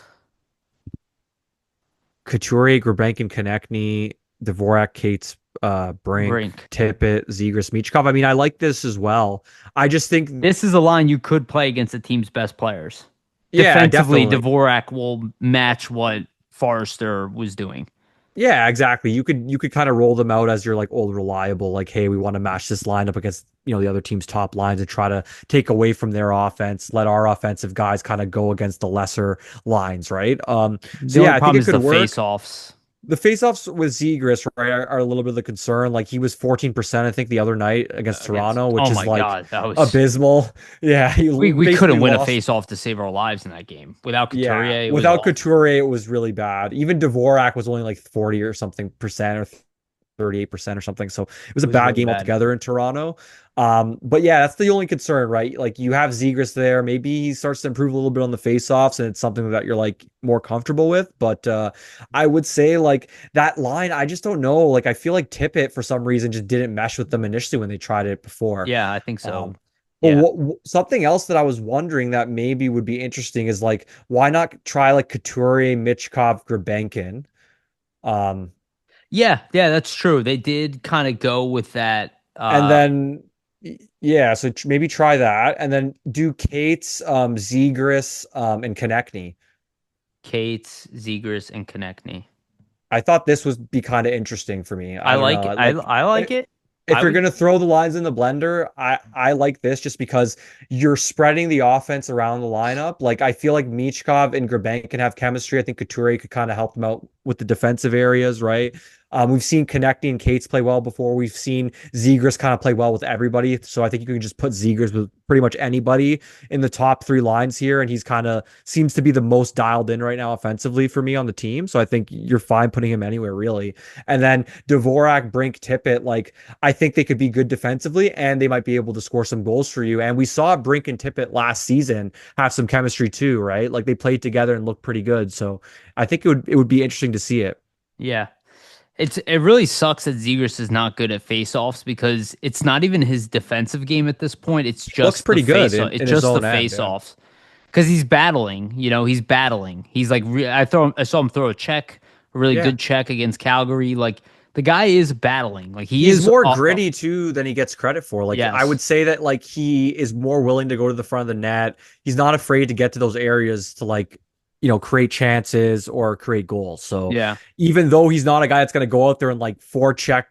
Couturier, Grabenkin, Konechny, Dvorak, Cates, Brink, Brink. Tippett, Zegras, Michkov. I mean, I like this as well. I just think, This is a line you could play against the team's best players. yeah, Defensively, definitely. Dvorak will match what Forrester was doing. Yeah, exactly. You could kind of roll them out as your like old reliable, like, hey, we want to match this lineup against, the other team's top lines and try to take away from their offense, let our offensive guys kind of go against the lesser lines, right? So The yeah, only I think problem it is could the work. face-offs. The faceoffs with Zegras, right, are a little bit of the concern. Like he was 14%, I think, the other night against Against Toronto, which oh is my like god, that was abysmal. Yeah, he we basically couldn't win a lost. face-off to save our lives in that game. Without Yeah, Couturier, it was without awful. Couturier, it was really bad. Even Dvorak was only like 40 or something percent or 38% or something. So it was It a was bad really game bad. altogether in Toronto. But yeah, that's the only concern, right? Like you have Zegras there. Maybe he starts to improve a little bit on the faceoffs, and it's something that you're like more comfortable with. But I would say like that line, I just don't know. Like I feel like Tippett for some reason just didn't mesh with them initially when they tried it before. Yeah, I think so. Um, but Yeah. something else that I was wondering that maybe would be interesting is like why not try like Couturier, Michkov, Grabenkin? Um, Yeah, yeah, that's true. They did kind of go with that And then, yeah, so maybe try that, and then do Kate's, Zegras, and Konechny. Cates, Zegers, and Konechny. I thought this would be kind of interesting for me. I don't know, like I like it. if I you're would gonna throw the lines in the blender, I like this just because you're spreading the offense around the lineup. Like I feel like Michkov and Grabank can have chemistry. I think Couturier could kind of help them out with the defensive areas, right? We've seen Konechny and Cates play well before. We've seen Zegras kind of play well with everybody. So I think you can just put Zegras with pretty much anybody in the top three lines here. And he's kind of seems to be the most dialed in right now offensively for me on the team. So I think you're fine putting him anywhere really. And then Dvorak, Brink, Tippett, like I think they could be good defensively and they might be able to score some goals for you. And we saw Brink and Tippett last season have some chemistry too, right? Like they played together and looked pretty good. So I think it would be interesting to see it. yeah. It really sucks that Zegers is not good at face-offs because it's not even his defensive game at this point. It's He looks just the pretty good face it's in his just the own end. Yeah. face-offs. Because he's battling, he's battling. He's like I saw him throw a check, a really Yeah. good check against Calgary. Like the guy is battling. Like he He's is more gritty too than he gets credit for. Like I would yes. say that like he is more willing to go to the front of the net. He's not afraid to get to those areas to like, create chances or create goals. So Yeah. even though he's not a guy that's going to go out there and like forecheck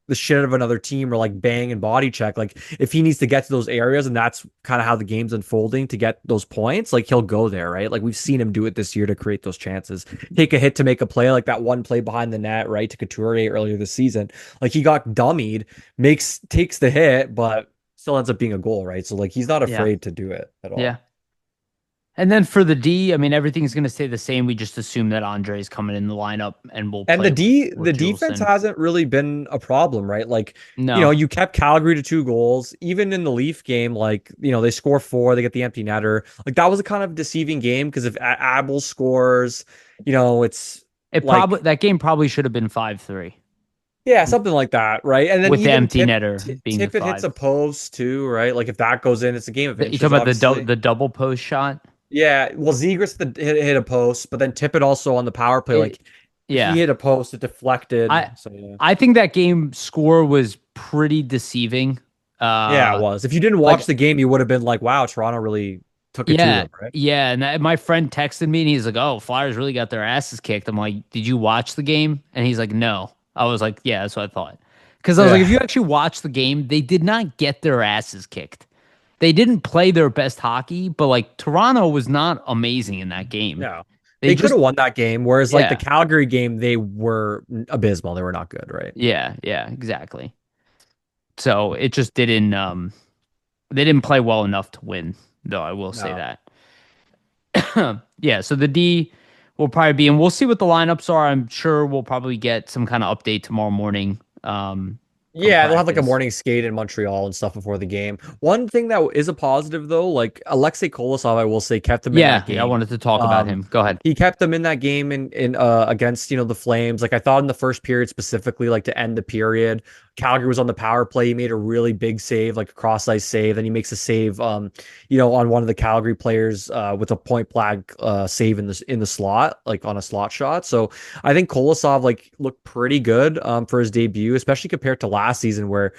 the shit out of another team or like bang and body check. Like if he needs to get to those areas and that's kind of how the game's unfolding to get those points, like he'll go there, right? Like we've seen him do it this year to create those chances. Take a hit to make a play, like that one play behind the net, right? To Couturier earlier this season. Like he got dummied, takes the hit, but still ends up being a goal, right? So like he's not Yeah. afraid to do it at all. Yeah. And then for the D, I mean, everything's going to stay the same. We just assume that Andre's coming in the lineup and we'll And play the with defense Juleson. hasn't really been a problem, right? Like, No. you kept Calgary to 2 goals. Even in the Leaf game, like, they score four, they get the empty netter. Like that was a kind of deceiving game because if Abel scores, it's It like probably that game probably should have been 5-3 yeah, something like that, right? And then with the even empty netter being the Tippett hits a 5. post too, right? Like if that goes in, it's a game of You talking inches, about obviously. the double post shot? Yeah, well, Zegras hit a post, but then Tippett also on the power play, It, like he yeah. hit a post, it deflected. I So yeah. I think that game score was pretty deceiving. Yeah, it Uh was. If you didn't watch like the game, you would have been like, wow, Toronto really took it to yeah, them, right? yeah, and my friend texted me and he's like, "Oh, Flyers really got their asses kicked." I'm like, "Did you watch the game?" And he's like, "No." I was like, "Yeah, that's what I thought." Because I was like, if Yeah. you actually watch the game, they did not get their asses kicked. They didn't play their best hockey, but like Toronto was not amazing in that game. No. They They could just have won that game, whereas like the yeah, Calgary game, they were abysmal. They were not good, right? yeah, exactly. So it just didn't they didn't play well enough to win, though I will say No. that. Yeah, so the D will probably be, and we'll see what the lineups are. I'm sure we'll probably get some kind of update tomorrow morning from Yeah, they'll have like a practice. morning skate in Montreal and stuff before the game. One thing that is a positive though, like Alexei Kolosov, I will say, kept them in Yeah, that yeah, I game. wanted to talk about Um, him. Go ahead. he kept them in that game in against the Flames. Like I thought in the first period specifically, like to end the period, Calgary was on the power play. He made a really big save, like a cross ice save. Then he makes a save, on one of the Calgary players with a point blank save in the slot, like on a slot shot. So I think Kolosov like looked pretty good for his debut, especially compared to last season where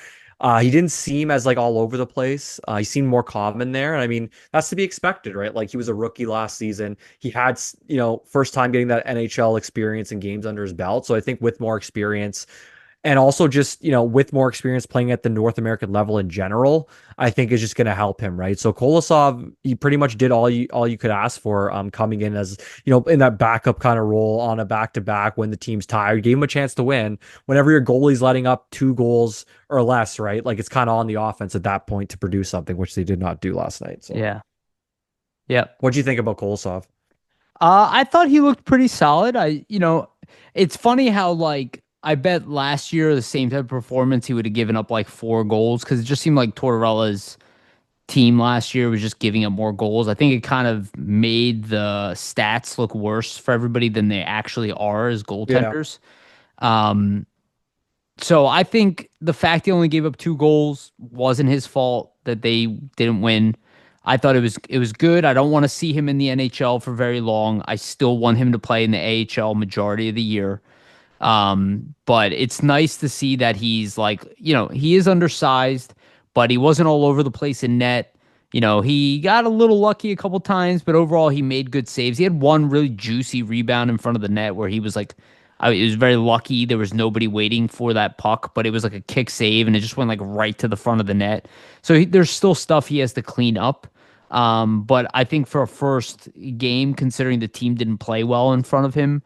he didn't seem as like all over the place. He seemed more common there. And I mean, that's to be expected, right? Like he was a rookie last season. He had, first time getting that NHL experience and games under his belt. So I think with more experience, and also just with more experience playing at the North American level in general, I think is just going to help him, right? So Kolosov, he pretty much did all you could ask for, coming in as in that backup kind of role on a back to back when the team's tired, gave him a chance to win. Whenever your goalie's letting up 2 goals or less, right? Like it's kind of on the offense at that point to produce something, which they did not do last night. So Yeah. Yep. what do you think about Kolosov? I thought he looked pretty solid. It's funny how like I bet last year the same type of performance he would have given up like 4 goals because it just seemed like Tortorella's team last year was just giving up more goals. I think it kind of made the stats look worse for everybody than they actually are as Yeah. goaltenders. Um, so I think the fact he only gave up 2 goals wasn't his fault that they didn't win. I thought it was good. I don't want to see him in the NHL for very long. I still want him to play in the AHL majority of the year. But it's nice to see that he's like, he is undersized, but he wasn't all over the place in net. He got a little lucky a couple times, but overall he made good saves. He had one really juicy rebound in front of the net where he was like, it was very lucky. There was nobody waiting for that puck, but it was like a kick save and it just went like right to the front of the net. So there's still stuff he has to clean up. But I think for a first game, considering the team didn't play well in front of him,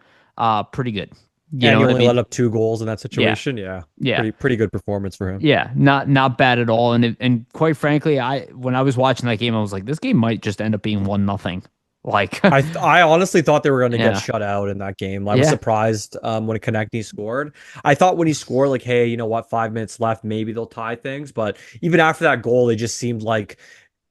pretty good. You And know he what I only mean? let up 2 goals in that Yeah, situation. Yeah. yeah, Pretty good performance for him. yeah. Not bad at all. And quite frankly, when I was watching that game, I was like, this game might just end up being 1-0. Like, I honestly thought they were going to get yeah, shut out in that game. I was yeah, surprised when Konechny scored. I thought when he scored, like, hey, you know what, 5 minutes left, maybe they'll tie things. But even after that goal, they just seemed like,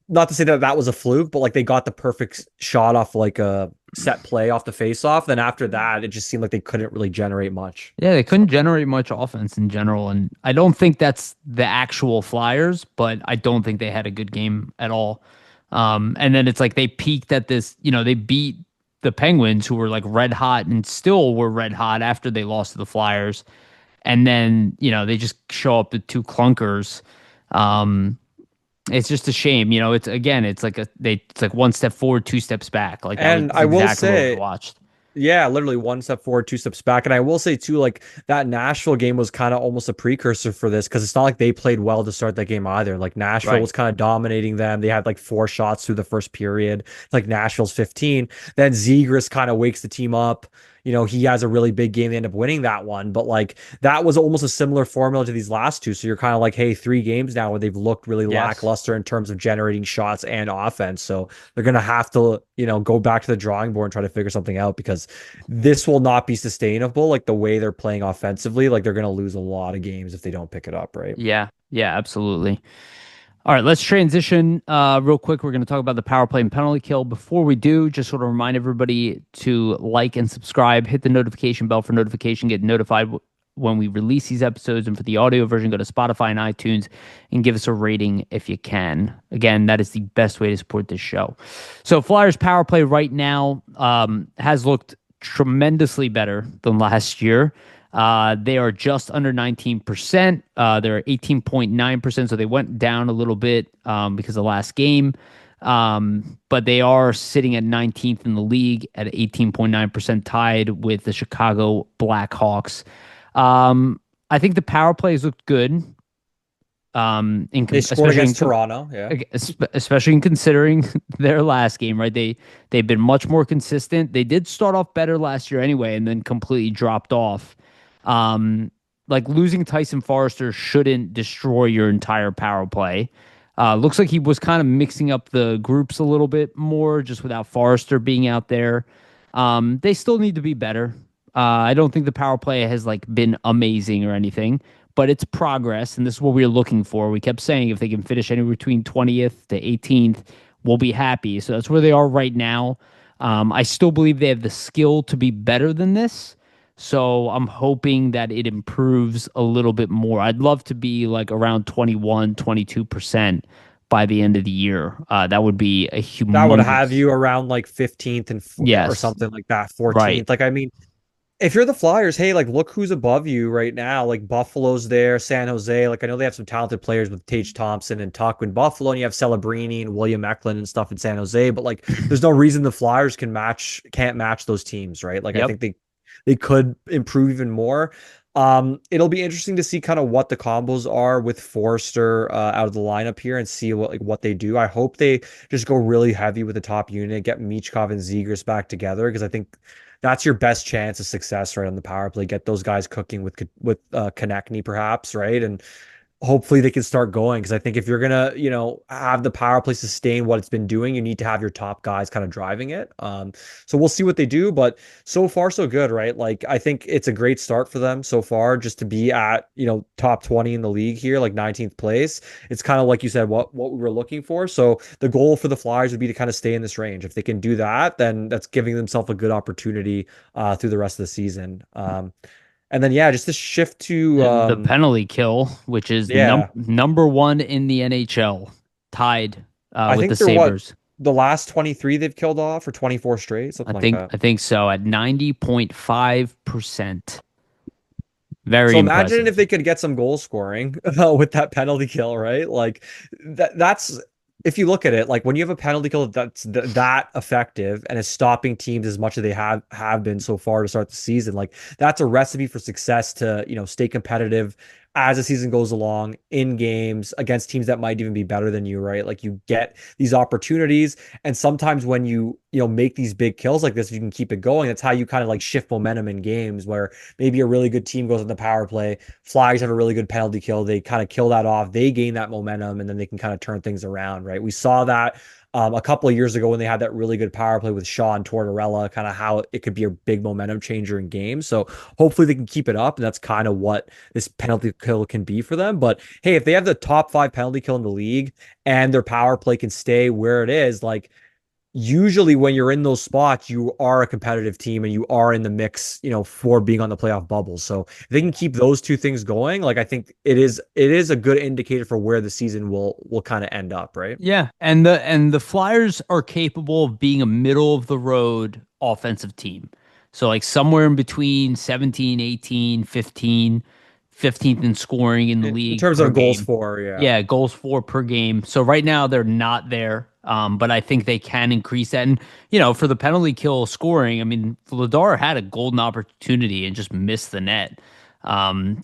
not to say that that was a fluke, but like they got the perfect shot off like a set play off the face-off. Then after that, it just seemed like they couldn't really generate much. yeah. They So couldn't generate much offense in general, and I don't think that's the actual Flyers, but I don't think they had a good game at all. And then it's like they peaked at this, they beat the Penguins, who were like red hot and still were red hot after they lost to the Flyers. And then, they just show up with 2 clunkers. Um, it's just a shame, it's like it's like 1 step forward, 2 steps back. Like that was and I will exactly what we say, watched. Yeah, literally one step forward, two steps back. And I will say too, like that Nashville game was kind of almost a precursor for this because it's not like they played well to start that game either. Like Nashville Right. was kind of dominating them. They had like 4 shots through the first period. Like Nashville's 15. Then Zegras kind of wakes the team up. He has a really big game. They end up winning that one. But like that was almost a similar formula to these last two. So you're kind of like, hey, 3 games now where they've looked really Yes. lackluster in terms of generating shots and offense. So they're gonna have to, go back to the drawing board and try to figure something out because this will not be sustainable. Like the way they're playing offensively, like they're gonna lose a lot of games if they don't pick it up, right? Yeah. Yeah, absolutely. All right, let's transition real quick. We're going to talk about the power play and penalty kill. Before we do, just sort of remind everybody to like and subscribe, hit the notification bell for notification, get notified when we release these episodes. And for the audio version, go to Spotify and iTunes and give us a rating if you can. Again, that is the best way to support this show. So Flyers power play right now has looked tremendously better than last year. They are just under 19%. They're 18.9%, so they went down a little bit because of the last game. But they are sitting at 19th in the league at 18.9%, tied with the Chicago Blackhawks. I think the power plays looked good. They scored Especially against Toronto, yeah. especially in considering their last game, right? They've been much more consistent. They did start off better last year anyway, and then completely dropped off. Like losing Tyson Forrester shouldn't destroy your entire power play. Looks like he was kind of mixing up the groups a little bit more just without Forrester being out there. They still need to be better. I don't think the power play has like been amazing or anything, but it's progress, and this is what we were looking for. We kept saying if they can finish anywhere between 20th to 18th, we'll be happy. So that's where they are right now. I still believe they have the skill to be better than this. So I'm hoping that it improves a little bit more. I'd love to be like around 21, 22% by the end of the year. That would be a That would have humongous. you around like 15th or Yes, something like that, right. 14th. Like, I mean, if you're the Flyers, hey, like look who's above you right now. Like Buffalo's there, San Jose. Like I know they have some talented players with Tage Thompson and Tuck in Buffalo, and you have Celebrini and William Eklund and stuff in San Jose. But like, there's no reason the Flyers can't match those teams, right? Like I Yep. think they could improve even more. It'll be interesting to see kind of what the combos are with Forrester out of the lineup here and see what they do. I hope they just go really heavy with the top unit, get Michkov and Zegras back together because I think that's your best chance of success right on the power play. Get those guys cooking with Konechny perhaps, right? And hopefully they can start going because I think if you're gonna, have the power play sustain what it's been doing, you need to have your top guys kind of driving it. So we'll see what they do, but so far so good, right? Like I think it's a great start for them so far, just to be at top 20 in the league here, like 19th place. It's kind of like you said, what we were looking for. So the goal for the Flyers would be to kind of stay in this range. If they can do that, then that's giving themselves a good opportunity through the rest of the season. And then yeah, just to shift to The penalty kill, which is yeah. number one in the NHL, tied I with the think they're what Sabres. the last 23 they've killed off or 24 straight, I something like think that. I think so at 90.5%. Very So imagine impressive. if they could get some goal scoring with that penalty kill, right? Like that's if you look at it, like when you have a penalty kill that's that effective and is stopping teams as much as they have been so far to start the season, like that's a recipe for success to, stay competitive as the season goes along in games against teams that might even be better than you, right? Like you get these opportunities and sometimes when you make these big kills like this, you can keep it going. That's how you kind of like shift momentum in games where maybe a really good team goes on the power play. Flyers have a really good penalty kill. They kind of kill that off. They gain that momentum, and then they can kind of turn things around, right? We saw that a couple of years ago when they had that really good power play with Shaw and Tortorella, kind of how it could be a big momentum changer in games. So hopefully they can keep it up, and that's kind of what this penalty kill can be for them. But hey, if they have the top 5 penalty kill in the league and their power play can stay where it is, like usually when you're in those spots, you are a competitive team and you are in the mix, for being on the playoff bubble. So if they can keep those two things going, like I think it is a good indicator for where the season will kind of end up, right? Yeah, and the Flyers are capable of being a middle of the road offensive team. So like somewhere in between 17, 18, 15. 15th in scoring in the In league terms per of goals game. for, yeah. Yeah, goals for per game. So right now they're not there. But I think they can increase that. And, for the penalty kill scoring, I mean, Vladar had a golden opportunity and just missed the net.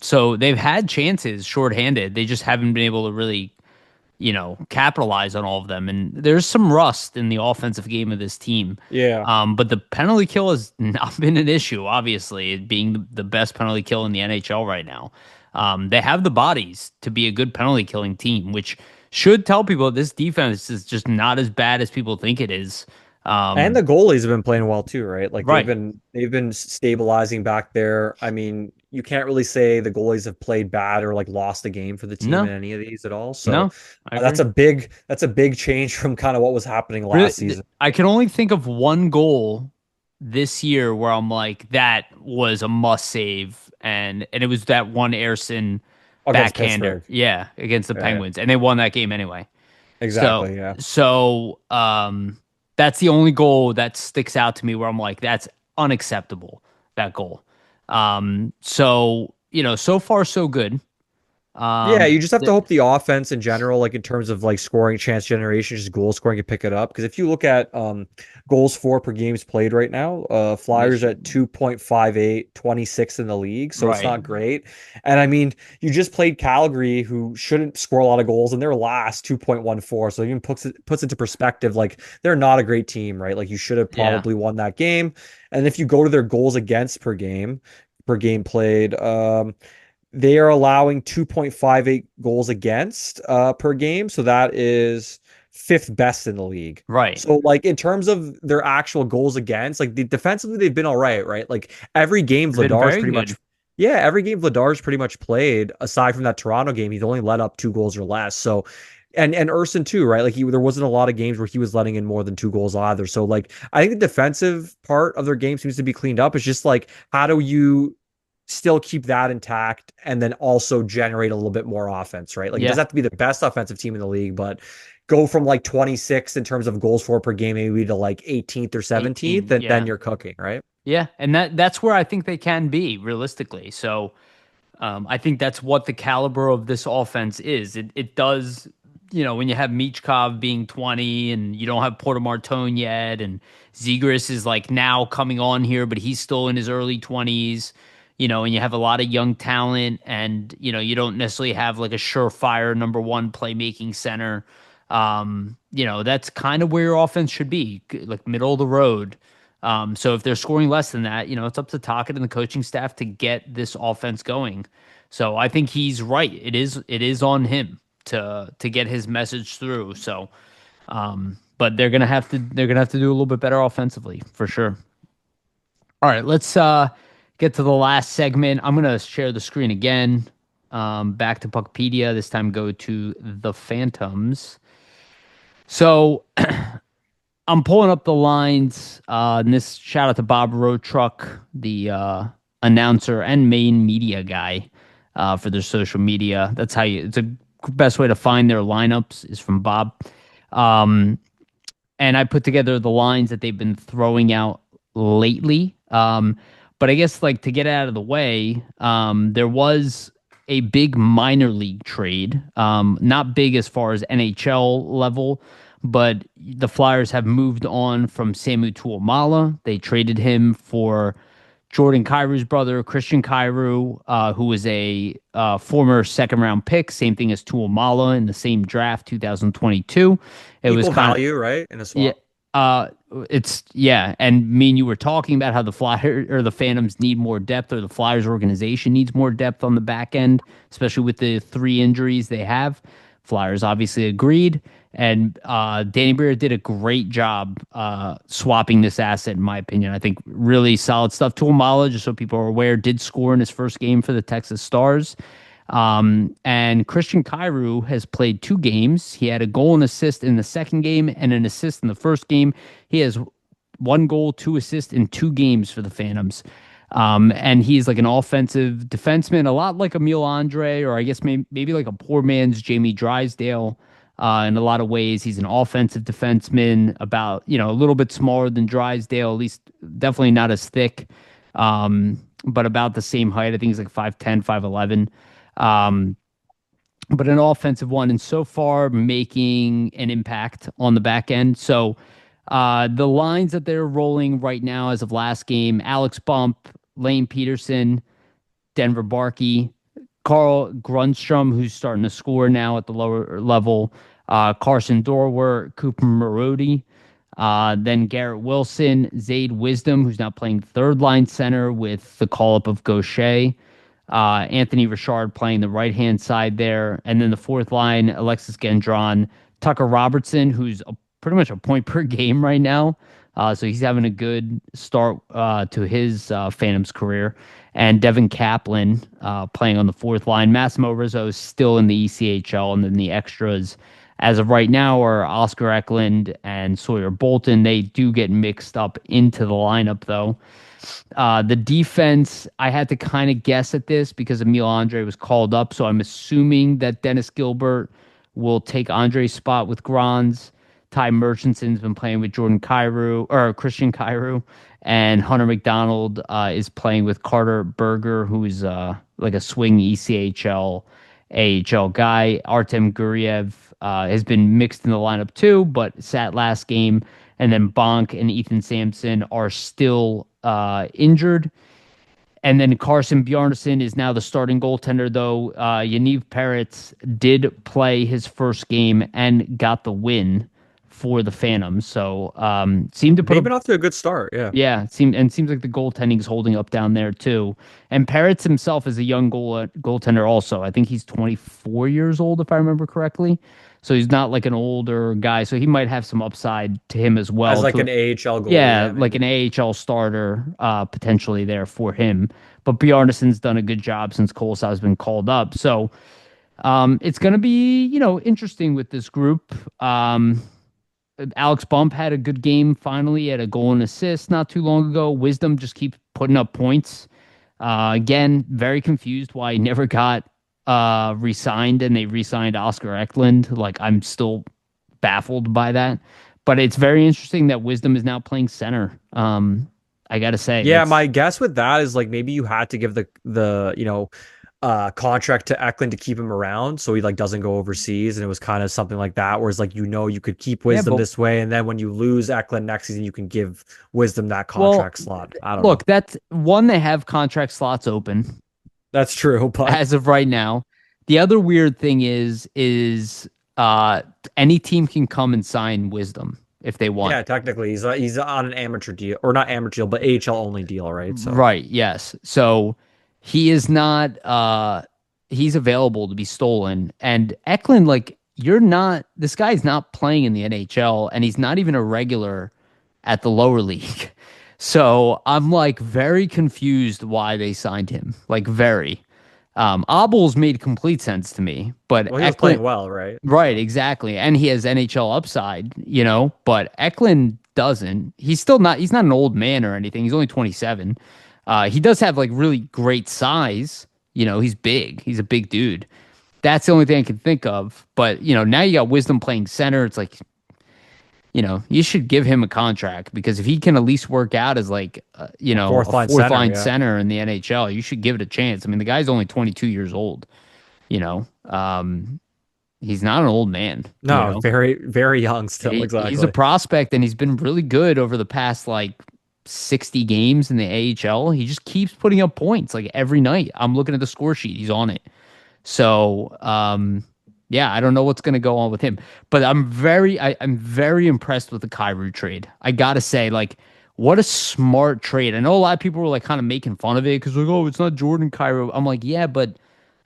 So they've had chances shorthanded. They just haven't been able to really, capitalize on all of them. And there's some rust in the offensive game of this team. Yeah. But the penalty kill has not been an issue, obviously, it being the best penalty kill in the NHL right now. They have the bodies to be a good penalty killing team, which should tell people this defense is just not as bad as people think it is. And the goalies have been playing well too, right? Like they've Right. been they've been stabilizing back there. I mean, you can't really say the goalies have played bad or like lost a game for the team in No, any of these at all. So no, I that's agree. a big change from kind of what was happening Really, last season I can only think of one goal this year where I'm like, that was a must save, and it was that one Ayrson against backhander, Pittsburgh. yeah, against the Yeah, Penguins, and they won that game anyway. So, exactly. Yeah. so that's the only goal that sticks out to me where I'm like, that's unacceptable, that goal. So so far so good. Yeah, Um, you just have to th- hope the offense in general, like in terms of like scoring chance generation, just goal scoring can pick it up. Because if you look at goals for per games played right now, this Flyers at 2.58, 26 in the league, so it's right, not great. And I mean, you just played Calgary, who shouldn't score a lot of goals, and their last 2.14. So even puts into perspective, like they're not a great team, right? Like you should have yeah, probably won that game. And if you go to their goals against per game played, they are allowing 2.58 goals against per game. So that is fifth best in the league. right. So like in terms of their actual goals against, like defensively they've been all right, right? Like every game They've been Vladar's very pretty good. much yeah, every game Vladar's pretty much played, aside from that Toronto game, he's only let up 2 goals or less. So and Urson too, right? Like there wasn't a lot of games where he was letting in more than 2 goals either. So like I think the defensive part of their game seems to be cleaned up. It's just like how do you still keep that intact and then also generate a little bit more offense, right? Like it doesn't Yeah, have to be the best offensive team in the league, but go from like 26 in terms of goals for per game maybe to like 18th or 17th, 18. and then Yeah, you're cooking, right? yeah, and that's where I think they can be realistically. So I think that's what the caliber of this offense is. It does, when you have Michkov being 20 and you don't have Porter Martone yet, and Zegras is like now coming on here, but he's still in his early 20s, and you have a lot of young talent, and you don't necessarily have like a surefire number one playmaking center. That's kind of where your offense should be, like middle of the road. So if they're scoring less than that, it's up to Tocchet and the coaching staff to get this offense going. So I think he's right. It is on him to get his message through. So, but they're gonna have to do a little bit better offensively for sure. All right, let's get to the last segment. I'm gonna share the screen again. Back to Puckpedia. This time go to the Phantoms. So I'm pulling up the lines. And this shout out to Bob Roadtruck, the announcer and main media guy for their social media. That's how it's a best way to find their lineups is from Bob. Um, and I put together the lines that they've been throwing out lately. But I guess like to get out of the way, there was a big minor league trade, not big as far as NHL level, but the Flyers have moved on from Samu Tuomala. They traded him for Jordan Kyrie's brother, Christian Kyrou, who was a former second round pick, same thing as Tuomala in the same draft, 2022. It was Equal kind of value, right? In a yeah, swap. uh, it's yeah, and me and you were talking about how the Flyers or the Phantoms need more depth, or the Flyers organization needs more depth on the back end, especially with the three injuries they have. Flyers obviously agreed, and Danny Briere did a great job swapping this asset, in my opinion. I think really solid stuff. Tuomala, just so people are aware, did score in his first game for the Texas Stars. And Christian Kyrou has played 2 games. He had a goal and assist in the second game and an assist in the first game. He has 1 goal, 2 assists in 2 games for the Phantoms. And he's like an offensive defenseman, a lot like Emil Andre, or I guess maybe like a poor man's Jamie Drysdale. In a lot of ways, he's an offensive defenseman, about a little bit smaller than Drysdale, at least definitely not as thick. but about the same height. I think he's like 5'10", 5'11". Um, but an offensive one, and so far making an impact on the back end. So the lines that they're rolling right now as of last game: Alex Bump, Lane Peterson, Denver Barkey, Carl Grundstrom, who's starting to score now at the lower level, Carson Dorwer, Cooper Marody, then Garrett Wilson, Zayd Wisdom, who's now playing third line center with the call up of Gaucher, Anthony Richard playing the right hand side there, and then the fourth line, Alexis Gendron, Tucker Robertson, who's pretty much a point per game right now. So he's having a good start to his Phantoms career. And Devin Kaplan playing on the fourth line. Massimo Rizzo is still in the ECHL, and then the extras as of right now are Oscar Eklund and Sawyer Bolton. They do get mixed up into the lineup, though. The defense, I had to kind of guess at this because Emil Andre was called up, so I'm assuming that Dennis Gilbert will take Andre's spot with Granz. Ty Murchison's been playing with Jordan Kyrou or Christian Kyrou, and Hunter McDonald is playing with Carter Berger, who's like a swing ECHL, AHL guy. Artem Guriev has been mixed in the lineup too, but sat last game. And then Bonk and Ethan Sampson are still injured. And then Carson Bjarnason is now the starting goaltender, though. Yaniv Peretz did play his first game and got the win for the Phantoms. So seemed to put They've been off to a good start. Yeah. yeah, seems like the goaltending is holding up down there too. And Peretz himself is a young goaltender also. I think he's 24 years old if I remember correctly. So he's not like an older guy. So he might have some upside to him as As well. like an AHL goalie. Yeah, Yeah, like maybe. an AHL starter potentially there for him. But Bjarnason's done a good job since Kolosov's been called up. So it's going to be, interesting with this group. Alex Bump had a good game finally, had a goal and assist not too long ago. Wisdom just keeps putting up points. Again, very confused why he never got re-signed and they re-signed Oscar Eklund. Like, I'm still baffled by that. But it's very interesting that Wisdom is now playing center. I gotta say, Yeah, that's my guess with that is like maybe you had to give the contract to Eklund to keep him around so he like doesn't go overseas, and it was kind of something like that, whereas like you could keep yeah, Wisdom but this way, and then when you lose Eklund next season, you can give Wisdom that well, contract slot. I don't know. look, that's one, they have contract slots open That's true, but as of right now. The other weird thing is uh any team can come and sign Wisdom if they want. yeah, technically he's on an amateur deal, or not amateur deal, but AHL only deal, right? So Right, yes. So he is not he's available to be stolen. And Eklund, like, you're not this guy's not playing in the NHL and he's not even a regular at the lower league. So I'm like very confused why they signed him. Like very. Abel's made complete sense to me, but well, he was Eklund, playing well, right? right, So exactly. And he has NHL upside, but Eklund doesn't. He's not an old man or anything. He's only 27. He does have like really great size. He's big. He's a big dude. That's the only thing I can think of. But, now you got Wisdom playing center. It's like, you should give him a contract because if he can at least work out as like, a a fourth line fourth center, line yeah. center in the NHL, you should give it a chance. I mean, the guy's only 22 years old, you know. He's not an old man, No, very, very young still, He's a exactly. prospect and he's been really good over the past like 60 games in the AHL. He just keeps putting up points like every night. I'm looking at the score sheet. He's on it. So, yeah, I don't know what's going to go on with him, but I'm very impressed with the Kyrou trade. I got to say, like, what a smart trade. I know a lot of people were like kind of making fun of it because like, oh, it's not Jordan Kyrou. I'm like, yeah, but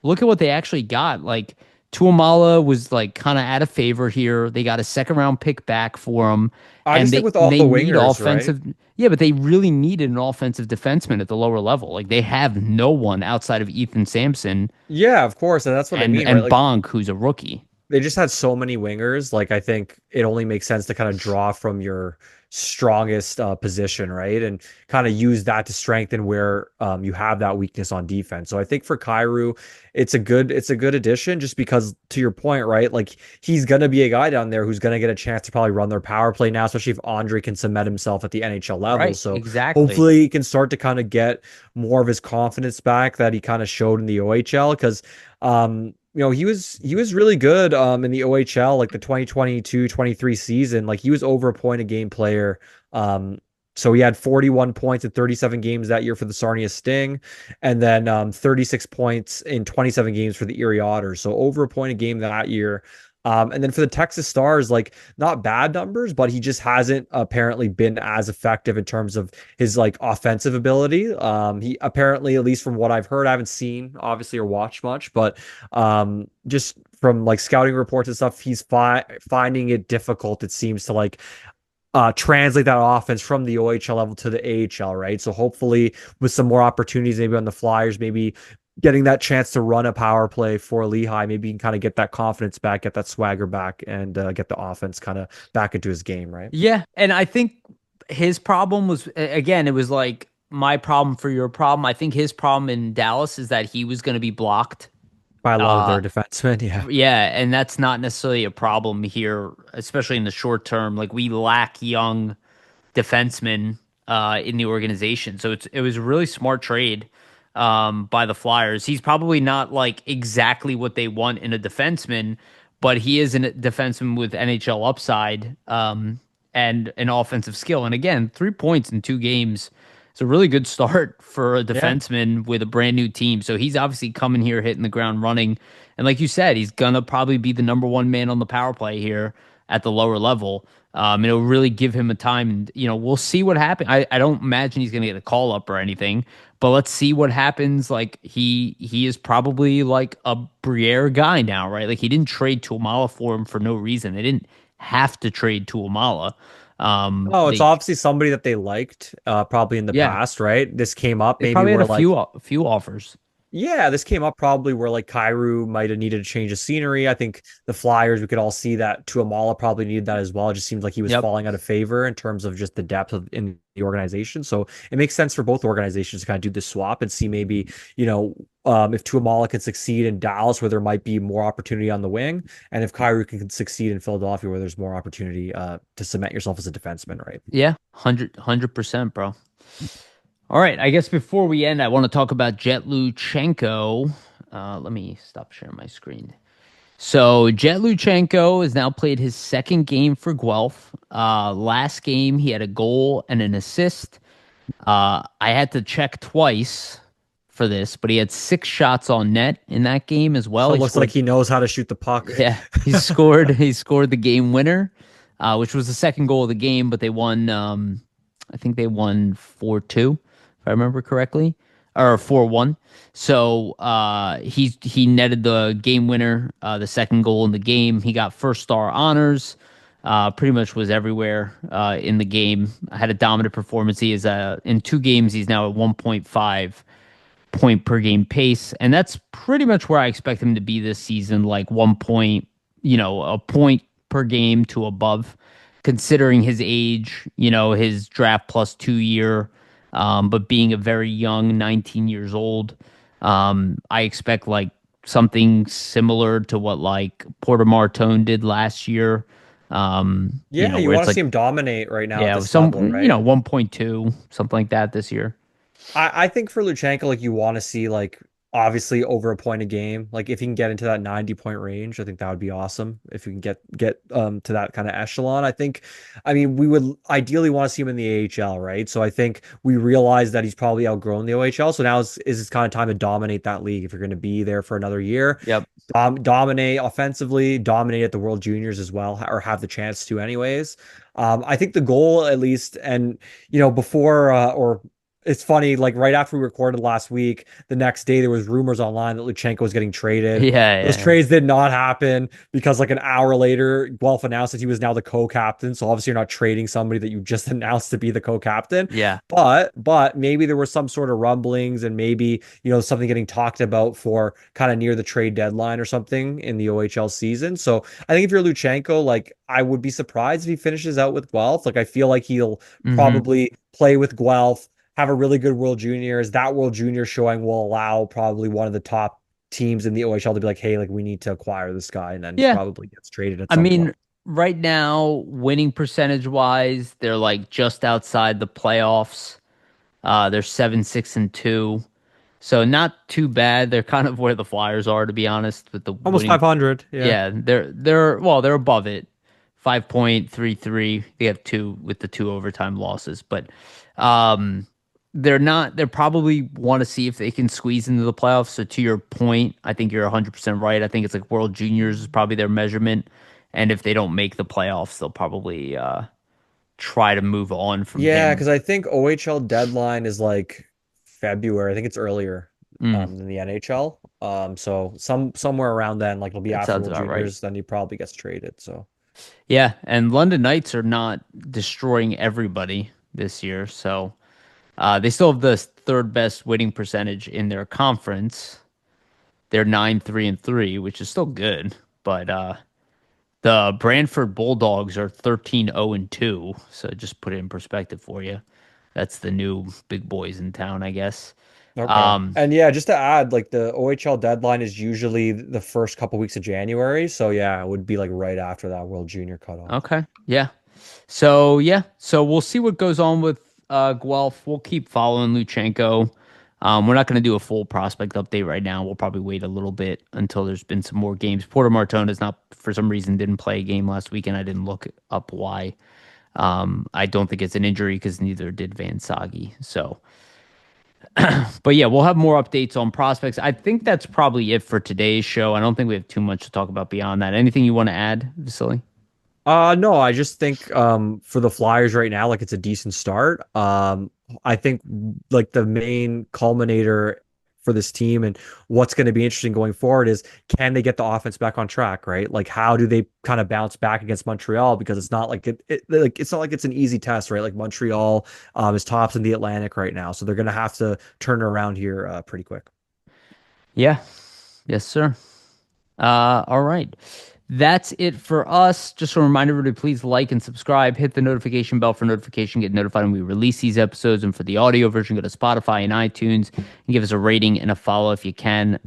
look at what they actually got. Like, Tuamala was like kind of out of favor here. They got a second round pick back for him, I and just they think with all they the need wingers, right? offensive. Yeah, but they really needed an offensive defenseman at the lower level. Like they have no one outside of Ethan Sampson Yeah, of course, and that's what I and mean, right? and Like Bonk, who's a rookie. they just had so many wingers. Like I think it only makes sense to kind of draw from your strongest position, right? And kind of use that to strengthen where you have that weakness on defense. So I think for Kyrou, it's a good addition just because to your point, right? Like he's gonna be a guy down there who's gonna get a chance to probably run their power play now, especially if Andre can cement himself at the NHL level. Right, So exactly. hopefully he can start to kind of get more of his confidence back that he kind of showed in the OHL because he was really good in the OHL, like the 2022-23 season. Like he was over a point a game player. Um, so he had 41 points in 37 games that year for the Sarnia Sting, and then 36 points in 27 games for the Erie Otters. So over a point a game that year. And then for the Texas Stars, like not bad numbers, but he just hasn't apparently been as effective in terms of his like offensive ability. He apparently, at least from what I've heard, I haven't seen obviously or watched much, but just from like scouting reports and stuff, he's finding it difficult, it seems, to like translate that offense from the OHL level to the AHL, right? So hopefully with some more opportunities, maybe on the Flyers, maybe getting that chance to run a power play for Lehigh, maybe he can kind of get that confidence back, get that swagger back, and get the offense kind of back into his game, right? Yeah, and I think his problem was again, it was like my problem for your problem. I think his problem in Dallas is that he was going to be blocked. By a lot of Uh their defensemen, yeah. yeah, and that's not necessarily a problem here, especially in the short term. Like we lack young defensemen in the organization. So it was a really smart trade by the Flyers. He's probably not like exactly what they want in a defenseman, but he is a defenseman with NHL upside and an offensive skill. And again, 3 points in 2 games. It's a really good start for a Yeah. defenseman with a brand new team. So he's obviously coming here hitting the ground running. And like you said, he's gonna probably be the number one man on the power play here at the lower level. It'll really give him a time. And, we'll see what happens. I don't imagine he's going to get a call up or anything, but let's see what happens. Like he is probably like a Briere guy now, right? Like he didn't trade Tuamala for him for no reason. They didn't have to trade Tuamala. Oh, it's They obviously somebody that they liked, probably in the yeah, past, right? This came up they maybe probably had where a few offers. yeah, this came up probably where like Kyrou might have needed a change of scenery. I think the Flyers, we could all see that Tuamala probably needed that as well. It just seems like he was Yep. falling out of favor in terms of just the depth in the organization. So it makes sense for both organizations to kind of do this swap and see maybe, if Tuamala can succeed in Dallas, where there might be more opportunity on the wing, and if Kyrou can succeed in Philadelphia, where there's more opportunity to cement yourself as a defenseman, right? Yeah. 100%, bro. All right, I guess before we end, I want to talk about Jett Luchanko. Let me stop sharing my screen. So Jett Luchanko has now played his second game for Guelph. Last game he had a goal and an assist. I had to check twice for this, but he had 6 shots on net in that game as well. So it He looks like scored. he knows how to shoot the puck. Yeah, he scored. He scored the game winner, which was the second goal of the game. But they won. I think they won 4-2, if I remember correctly, or 4-1. So he netted the game winner, the second goal in the game. He got first star honors. Pretty much was everywhere in the game. Had a dominant performance. He is in 2 games. He's now at 1.5 point per game pace, and that's pretty much where I expect him to be this season. Like 1 point, a point per game to above, considering his age, his draft plus 2 year, but being a very young 19 years old. I expect like something similar to what like Porter Martone did last year. Yeah, you Where want it's to see like, him dominate right now at yeah, this level, some, right? 1.2, something like that this year. I think for Luchanko, like you want to see like obviously over a point a game. Like if he can get into that 90-point range, I think that would be awesome. If you can get to that kind of echelon. I mean, we would ideally want to see him in the AHL, right? So I think we realize that he's probably outgrown the OHL. So now is this kind of time to dominate that league if you're going to be there for another year. Yep. Dominate offensively, dominate at the World Juniors as well, or have the chance to anyways. I think the goal at least, and before or it's funny, like right after we recorded last week, the next day there was rumors online that Luchanko was getting traded. Yeah, Those yeah, yeah. trades did not happen because like an hour later, Guelph announced that he was now the co-captain. So obviously you're not trading somebody that you just announced to be the co-captain. Yeah. But maybe there were some sort of rumblings and maybe, something getting talked about for kind of near the trade deadline or something in the OHL season. So I think if you're Luchanko, like I would be surprised if he finishes out with Guelph. Like I feel like he'll Hmm. probably play with Guelph, have a really good World Juniors. That World Junior showing will allow probably one of the top teams in the OHL to be like, hey, like we need to acquire this guy, and then he Yeah. probably gets traded at I some point. mean, right now, winning percentage wise, they're like just outside the playoffs. They're 7-6-2. So not too bad. They're kind of where the Flyers are, to be honest, with the Almost winning. 500. Yeah. Yeah, they're above it. 5.33. They have two with the two overtime losses, but um they're not they probably want to see if they can squeeze into the playoffs. So to your point, I think you're 100% right. I think it's like World Juniors is probably their measurement. And if they don't make the playoffs, they'll probably try to move on from Yeah, him. because I think OHL deadline is like February. I think it's earlier Mm, than the NHL. So somewhere around then, like it'll be that after sounds World about right. Juniors, then he probably gets traded. So Yeah, and London Knights are not destroying everybody this year, so they still have the third best winning percentage in their conference. They're 9-3-3, which is still good, but the Brantford Bulldogs are 13-0-2. So just put it in perspective for you. That's the new big boys in town, I guess. okay. Um, And yeah, just to add, like the OHL deadline is usually the first couple weeks of January. So yeah, it would be like right after that World Junior cutoff. okay, yeah. So yeah, so we'll see what goes on with Guelph. We'll keep following Luchanko. We're not going to do a full prospect update right now. We'll probably wait a little bit until there's been some more games. Porter Martone is not, for some reason, didn't play a game last weekend. I didn't look up why. I don't think it's an injury because neither did Van Sagi. So, but yeah, we'll have more updates on prospects. I think that's probably it for today's show. I don't think we have too much to talk about beyond that. Anything you want to add, Vasily? No, I just think for the Flyers right now, like it's a decent start. I think like the main culminator for this team and what's going to be interesting going forward is can they get the offense back on track, right? Like how do they kind of bounce back against Montreal? Because it's not like it's not like it's an easy test, right? Like Montreal is tops in the Atlantic right now, so they're going to have to turn it around here pretty quick. Yeah. Yes, sir. All right. That's it for us. Just a reminder to please like and subscribe. Hit the notification bell for notification. Get notified when we release these episodes. And for the audio version, go to Spotify and iTunes and give us a rating and a follow if you can.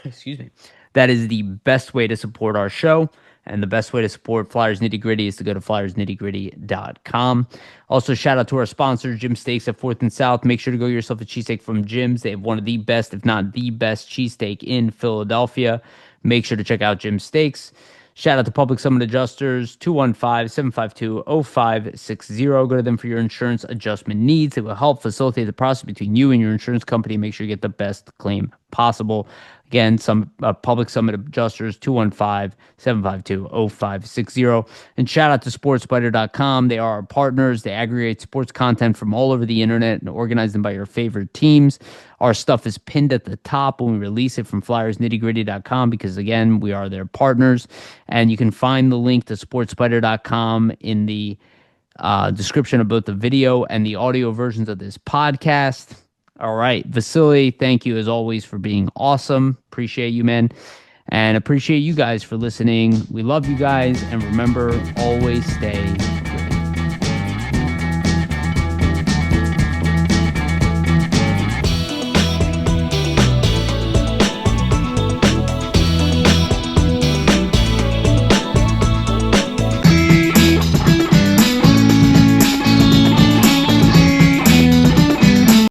Excuse me. That is the best way to support our show. And the best way to support Flyers Nitty Gritty is to go to flyersnittygritty.com. Also, shout out to our sponsor, Jim Steaks at 4th and South. Make sure to go get yourself a cheesesteak from Jim's. They have one of the best, if not the best, cheesesteak in Philadelphia. Make sure to check out Jim's Steaks. Shout out to Public Summit Adjusters, 215-752-0560. Go to them for your insurance adjustment needs. It will help facilitate the process between you and your insurance company. Make sure you get the best claim possible. Again, some Public Summit Adjusters, 215-752-0560. And shout out to SportsSpider.com. They are our partners. They aggregate sports content from all over the internet and organize them by your favorite teams. Our stuff is pinned at the top when we release it from FlyersNittyGritty.com because, again, we are their partners. And you can find the link to SportsSpider.com in the description of both the video and the audio versions of this podcast. All right, Vasily, thank you as always for being awesome. Appreciate you, man. And appreciate you guys for listening. We love you guys. And remember, always stay